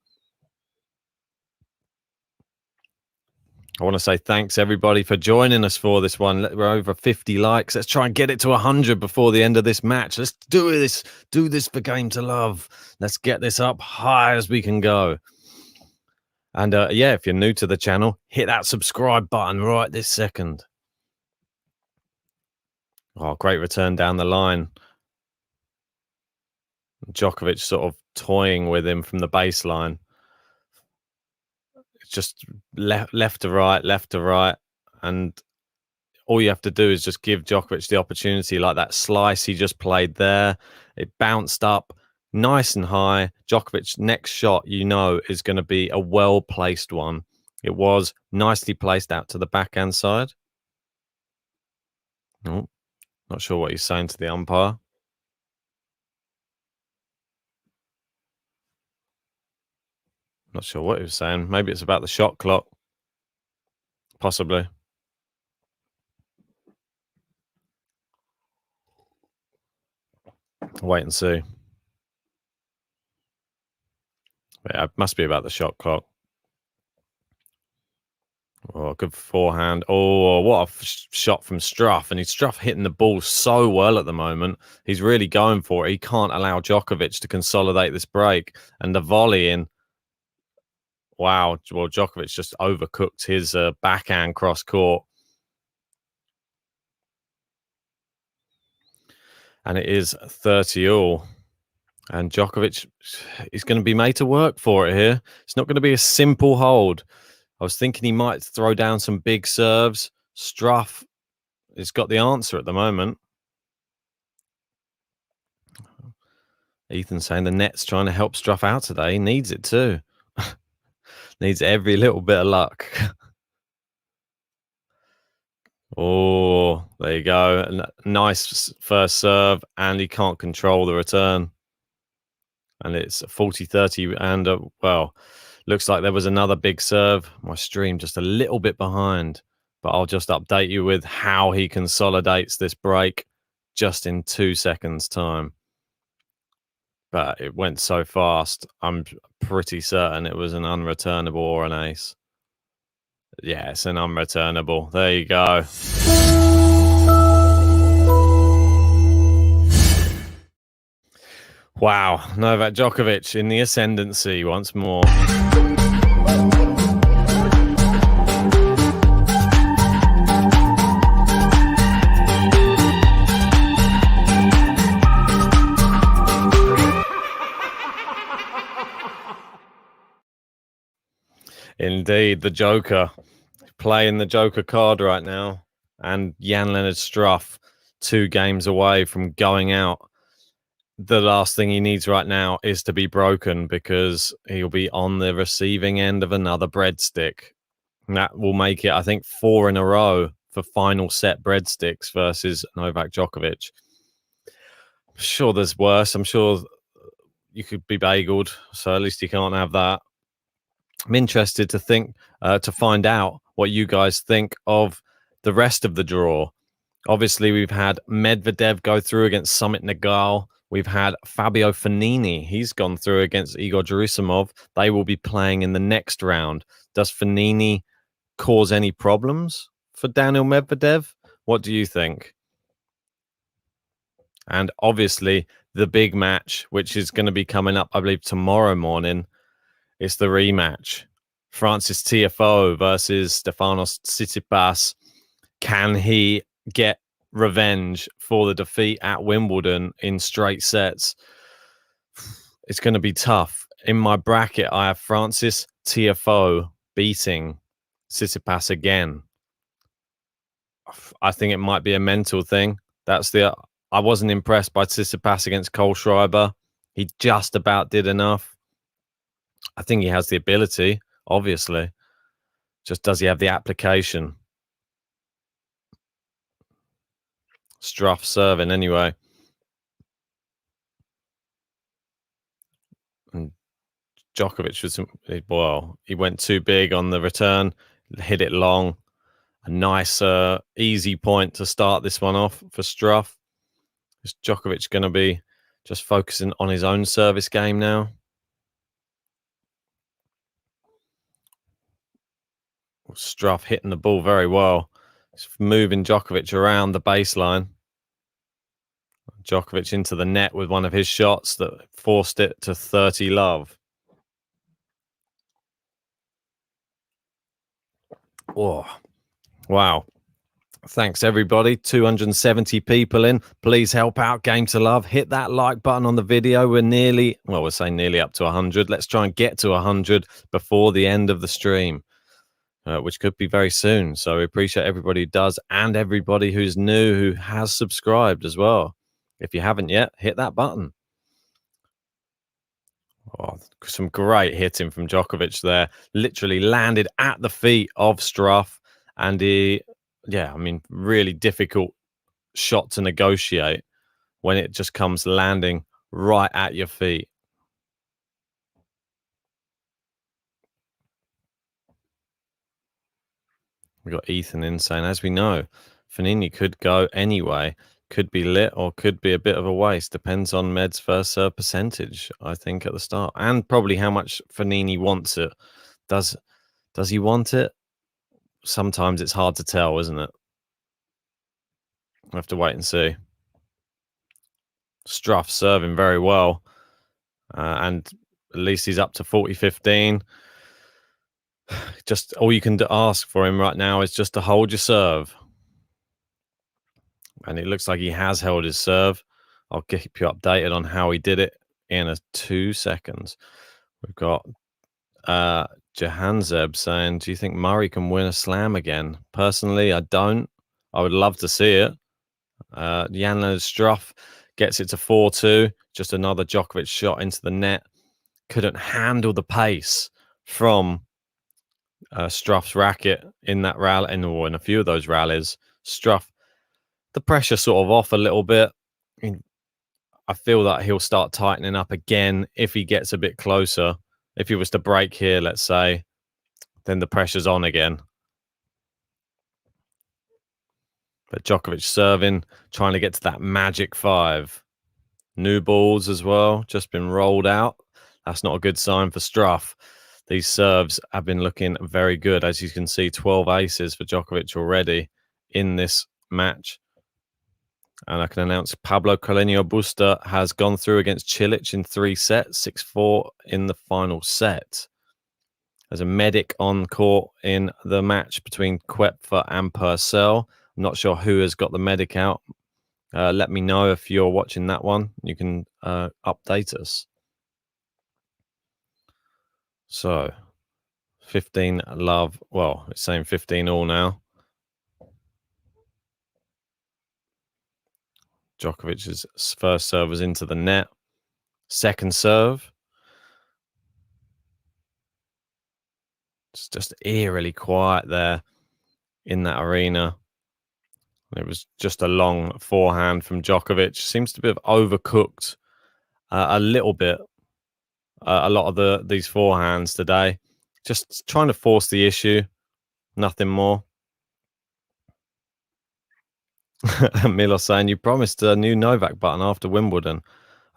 I want to say thanks, everybody, for joining us for this one. We're over 50 likes. Let's try and get it to 100 before the end of this match. Let's do this. Do this for Game to Love. Let's get this up high as we can go. And yeah, if you're new to the channel, hit that subscribe button right this second. Oh, great return down the line. Djokovic sort of toying with him from the baseline. It's just left to right, left to right. and all you have to do is just give Djokovic the opportunity, like that slice he just played there. It bounced up nice and high. Djokovic's next shot, is going to be a well-placed one. It was nicely placed out to the backhand side. Oh, not sure what he's saying to the umpire. Not sure what he was saying. Maybe it's about the shot clock. Possibly. Wait and see. Yeah, it must be about the shot clock. Oh, good forehand. Oh, what a shot from Struff. And Struff hitting the ball so well at the moment. He's really going for it. He can't allow Djokovic to consolidate this break. And the volley in. Wow. Well, Djokovic just overcooked his backhand cross court. And it is 30 all. And Djokovic is going to be made to work for it here. It's not going to be a simple hold. I was thinking he might throw down some big serves. Struff has got the answer at the moment. Ethan saying the net's trying to help Struff out today. He needs it too. Needs every little bit of luck. Oh, there you go. Nice first serve, and he can't control the return. And it's 40-30, and well, looks like there was another big serve. My stream just a little bit behind, but I'll just update you with how he consolidates this break just in 2 seconds' time. But it went so fast, I'm pretty certain it was an unreturnable or an ace. Yeah, it's an unreturnable. There you go. Wow, Novak Djokovic in the ascendancy once more. Indeed, the Joker. Playing the Joker card right now. And Jan-Lennard Struff 2 games away from going out. The last thing he needs right now is to be broken, because he'll be on the receiving end of another breadstick. And that will make it, I think, 4 in a row for final set breadsticks versus Novak Djokovic. I'm sure there's worse. I'm sure you could be bageled, so at least you can't have that. I'm interested to find out what you guys think of the rest of the draw. Obviously, we've had Medvedev go through against Summit Nagal. We've had Fabio Fognini. He's gone through against Igor Gerasimov. They will be playing in the next round. Does Fognini cause any problems for Daniel Medvedev? What do you think? And obviously, the big match, which is going to be coming up, I believe, tomorrow morning, is the rematch. Francis Tiafoe versus Stefanos Tsitsipas. Can he get revenge for the defeat at Wimbledon in straight sets? It's going to be tough. In my bracket, I have Francis Tiafoe beating Tsitsipas again. I think it might be a mental thing. I wasn't impressed by Tsitsipas against Kohlschreiber. He just about did enough. I think he has the ability, obviously. Just does he have the application? Struff serving anyway. And Djokovic he went too big on the return, hit it long. A nice, easy point to start this one off for Struff. Is Djokovic going to be just focusing on his own service game now? Struff hitting the ball very well. He's moving Djokovic around the baseline. Djokovic into the net with one of his shots that forced it to 30 love. Oh, wow. Thanks, everybody. 270 people in. Please help out Game to Love. Hit that like button on the video. We're saying nearly up to 100. Let's try and get to 100 before the end of the stream. which could be very soon. So we appreciate everybody who does and everybody who's new who has subscribed as well. If you haven't yet, hit that button. Oh, some great hitting from Djokovic there. Literally landed at the feet of Struff. And really difficult shot to negotiate when it just comes landing right at your feet. We've got Ethan in saying, as we know, Fognini could go anyway. Could be lit or could be a bit of a waste. Depends on Med's first serve percentage, I think, at the start. And probably how much Fognini wants it. Does he want it? Sometimes it's hard to tell, isn't it? We'll have to wait and see. Struff serving very well. And at least he's up to 40-15. Just all you can ask for him right now is just to hold your serve. And it looks like he has held his serve. I'll keep you updated on how he did it in 2 seconds. We've got Jahanzeb saying, do you think Murray can win a slam again? Personally, I don't. I would love to see it. Jan-Lennard Struff gets it to 4-2. Just another Djokovic shot into the net. Couldn't handle the pace from Struff's racket in that rally, in a few of those rallies. Struff, the pressure sort of off a little bit. I feel that he'll start tightening up again if he gets a bit closer. If he was to break here, let's say, then the pressure's on again. But Djokovic serving, trying to get to that magic 5. New balls as well, just been rolled out. That's not a good sign for Struff. These serves have been looking very good. As you can see, 12 aces for Djokovic already in this match. And I can announce Pablo Carreño Busta has gone through against Cilic in 3 sets, 6-4 in the final set. There's a medic on court in the match between Koepfer and Purcell. I'm not sure who has got the medic out. Let me know if you're watching that one. You can update us. So, 15 love. Well, it's saying 15 all now. Djokovic's first serve was into the net. Second serve. It's just eerily quiet there in that arena. It was just a long forehand from Djokovic. Seems to be overcooked a little bit. A lot of these forehands today. Just trying to force the issue. Nothing more. Milos saying, you promised a new Novak button after Wimbledon.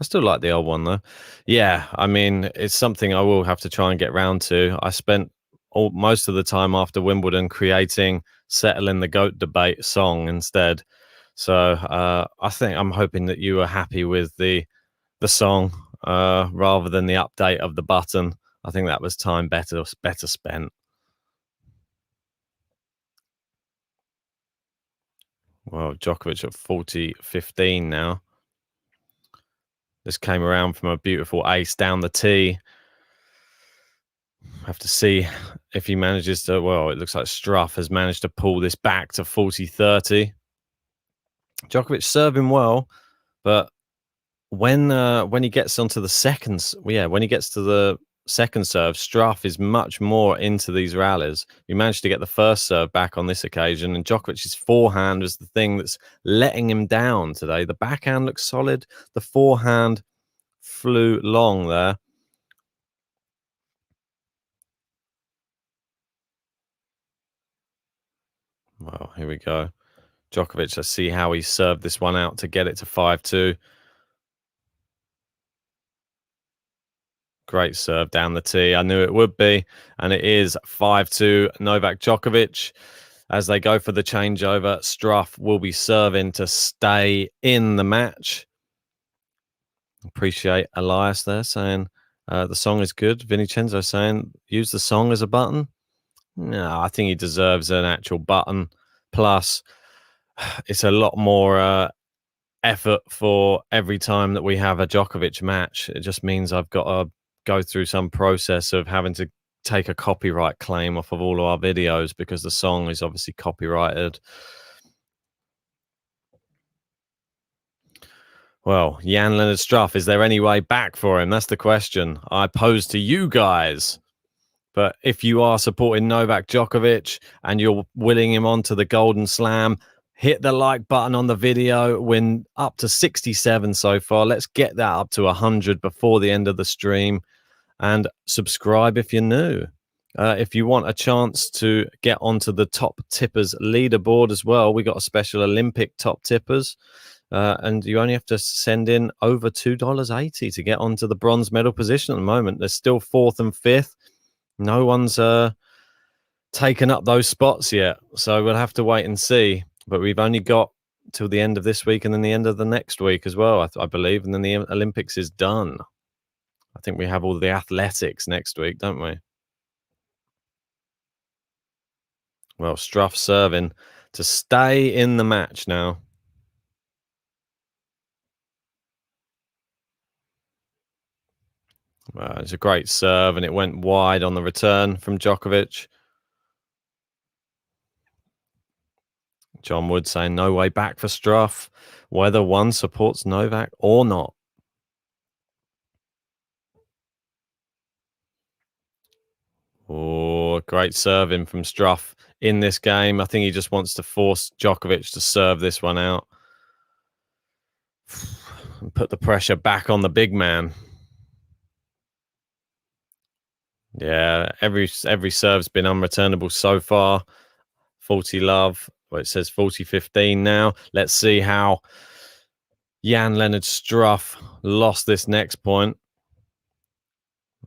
I still like the old one, though. Yeah, I mean, it's something I will have to try and get round to. I spent most of the time after Wimbledon creating Settling the GOAT debate song instead. So I'm hoping that you were happy with the song rather than the update of the button. I think that was time better spent. Well, Djokovic at 40-15 now. This came around from a beautiful ace down the tee. Have to see if he manages to... Well, it looks like Struff has managed to pull this back to 40-30. Djokovic serving well, but when he gets onto the seconds... when he gets to the second serve, Struff is much more into these rallies. He managed to get the first serve back on this occasion, and Djokovic's forehand was the thing that's letting him down today. The backhand looks solid. The forehand flew long there. Well, here we go. Djokovic, let's see how he served this one out to get it to 5-2. Great serve down the tee. I knew it would be. And it is 5-2 Novak Djokovic. As they go for the changeover, Struff will be serving to stay in the match. Appreciate Elias there saying the song is good. Vincenzo saying use the song as a button. No, I think he deserves an actual button. Plus, it's a lot more effort for every time that we have a Djokovic match. It just means I've got to go through some process of having to take a copyright claim off of all of our videos because the song is obviously copyrighted. Well, Jan-Lennard Struff, is there any way back for him? That's the question I pose to you guys. But if you are supporting Novak Djokovic and you're willing him on to the Golden Slam, hit the like button on the video. We're up to 67 so far. Let's get that up to 100 before the end of the stream. And subscribe if you're new. If you want a chance to get onto the top tippers leaderboard as well, we got a special Olympic top tippers. And you only have to send in over $2.80 to get onto the bronze medal position at the moment. There's still 4th and 5th. No one's taken up those spots yet. So we'll have to wait and see. But we've only got till the end of this week and then the end of the next week as well, I believe. And then the Olympics is done. I think we have all the athletics next week, don't we? Well, Struff serving to stay in the match now. Well, it's a great serve, and it went wide on the return from Djokovic. John Wood saying no way back for Struff, whether one supports Novak or not. Oh, great serving from Struff in this game. I think he just wants to force Djokovic to serve this one out and put the pressure back on the big man. Yeah, every serve's been unreturnable so far. 40 love. Well, it says 40-15 now. Let's see how Jan-Lennard Struff lost this next point.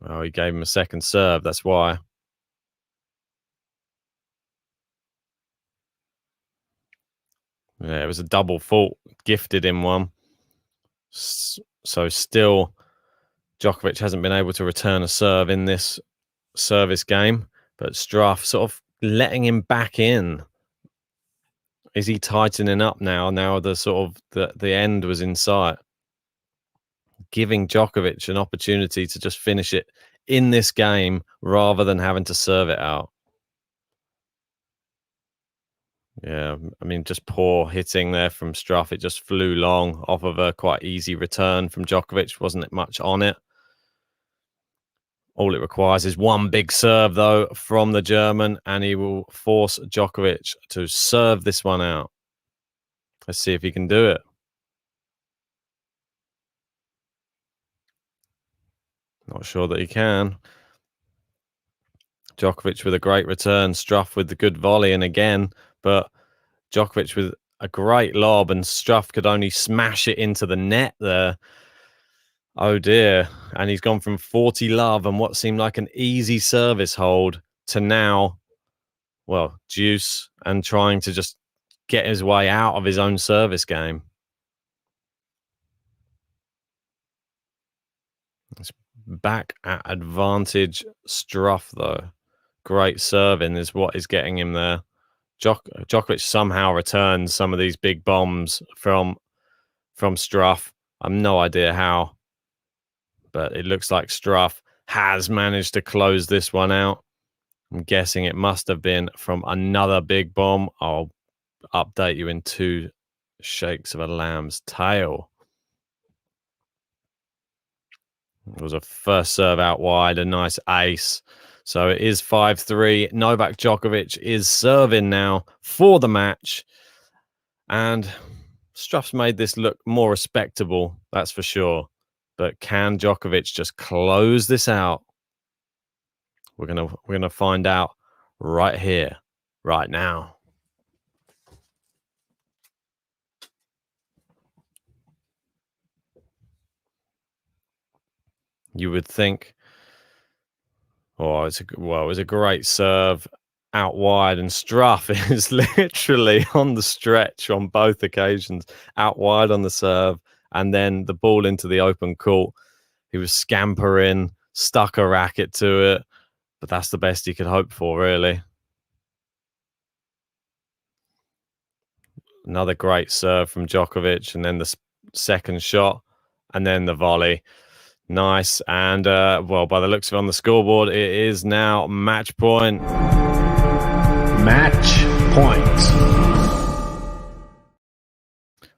Oh, he gave him a second serve. That's why. Yeah, it was a double fault. Gifted him one. So still, Djokovic hasn't been able to return a serve in this service game. But Struff sort of letting him back in. Is he tightening up now? Now the sort of the end was in sight. Giving Djokovic an opportunity to just finish it in this game rather than having to serve it out. Yeah, I mean, just poor hitting there from Struff. It just flew long off of a quite easy return from Djokovic. Wasn't much on it. All it requires is one big serve, though, from the German, and he will force Djokovic to serve this one out. Let's see if he can do it. Not sure that he can. Djokovic with a great return. Struff with the good volley, and again, but Djokovic with a great lob, and Struff could only smash it into the net there. Oh dear. And he's gone from 40 love and what seemed like an easy service hold to now, well, deuce and trying to just get his way out of his own service game. It's back at advantage Struff, though. Great serving is what is getting him there. Djokovic somehow returns some of these big bombs from Struff. I've no idea how. But it looks like Struff has managed to close this one out. I'm guessing it must have been from another big bomb. I'll update you in 2 shakes of a lamb's tail. It was a first serve out wide, a nice ace. So it is 5-3. Novak Djokovic is serving now for the match. And Struff's made this look more respectable, that's for sure. But can Djokovic just close this out? We're gonna find out right here, right now. You would think, oh, it was a great serve out wide, and Struff is literally on the stretch on both occasions, out wide on the serve. And then the ball into the open court. He was scampering, stuck a racket to it. But that's the best he could hope for, really. Another great serve from Djokovic. And then the second shot. And then the volley. Nice. And, well, by the looks of it on the scoreboard, it is now match point. Match point.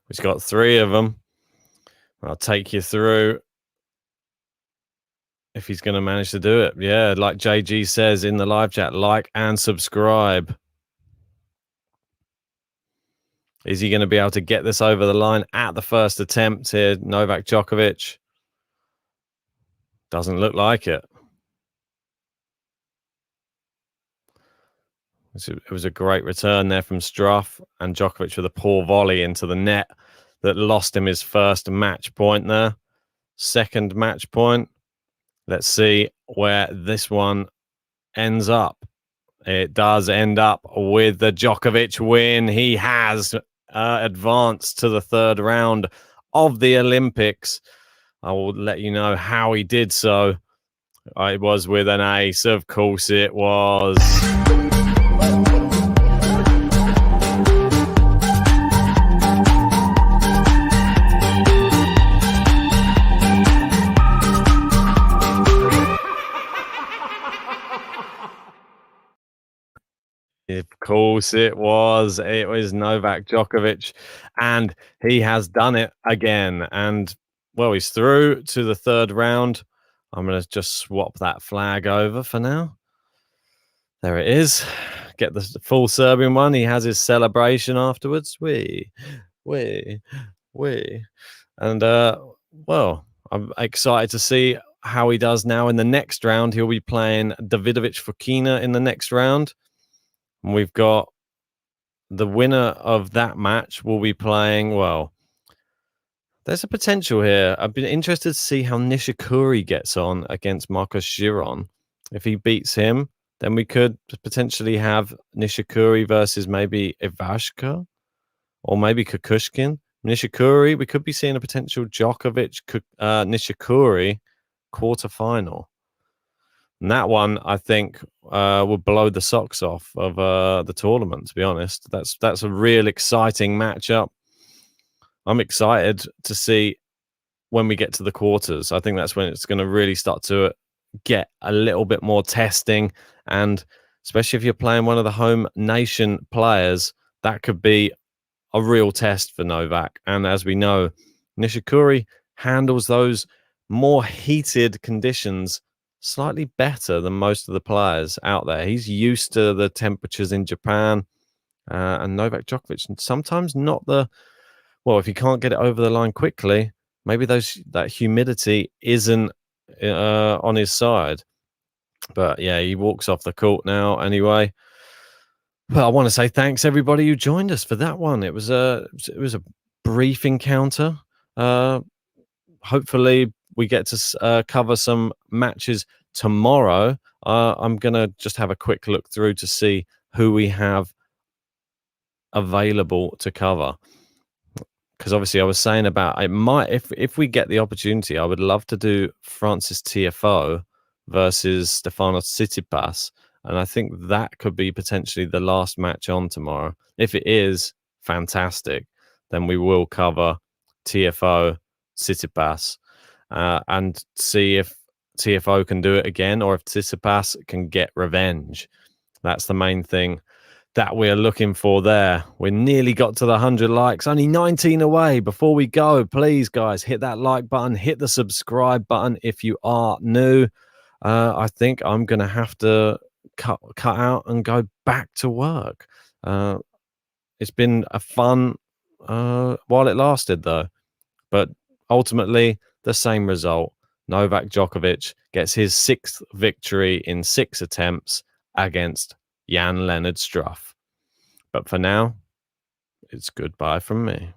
He's got 3 of them. I'll take you through if he's going to manage to do it. Yeah, like JG says in the live chat, like and subscribe. Is he going to be able to get this over the line at the first attempt here, Novak Djokovic? Doesn't look like it. It was a great return there from Struff, and Djokovic with a poor volley into the net that lost him his first match point there. Second match point. Let's see where this one ends up. It does end up with the Djokovic win. He has advanced to the 3rd round of the Olympics. I will let you know how he did so. It was with an ace. Of course it was. Of course it was. It was Novak Djokovic, and he has done it again. And, well, he's through to the 3rd round. I'm going to just swap that flag over for now. There it is. Get the full Serbian one. He has his celebration afterwards. Wee. And, well, I'm excited to see how he does now in the next round. He'll be playing Davidovich Fokina in the next round. And we've got the winner of that match will be playing, well, there's a potential here. I've been interested to see how Nishikori gets on against Marcos Giron. If he beats him, then we could potentially have Nishikori versus maybe Ivashka or maybe Kukushkin. Nishikori, we could be seeing a potential Djokovic Nishikori quarterfinal. And that one, I think, will blow the socks off of the tournament, to be honest. That's a real exciting matchup. I'm excited to see when we get to the quarters. I think that's when it's going to really start to get a little bit more testing. And especially if you're playing one of the home nation players, that could be a real test for Novak. And as we know, Nishikori handles those more heated conditions slightly better than most of the players out there. He's used to the temperatures in Japan, and Novak Djokovic sometimes not the, well, if he can't get it over the line quickly, maybe that humidity isn't on his side. But yeah, he walks off the court now anyway. Well, I want to say thanks everybody who joined us for that one. It was a brief encounter. Hopefully we get to cover some matches tomorrow. I'm going to just have a quick look through to see who we have available to cover. Because obviously I was saying about, it might, if we get the opportunity, I would love to do Francis TFO versus Stefanos Tsitsipas. And I think that could be potentially the last match on tomorrow. If it is, fantastic. Then we will cover TFO, Tsitsipas, and see if TFO can do it again or if Tsitsipas can get revenge. That's the main thing that we're looking for there. We nearly got to the 100 likes, only 19 away. Before we go, please, guys, hit that like button, hit the subscribe button if you are new. I think I'm going to have to cut out and go back to work. It's been a fun while it lasted, though. But ultimately, the same result. Novak Djokovic gets his 6th victory in 6 attempts against Jan-Lennard Struff. But for now, it's goodbye from me.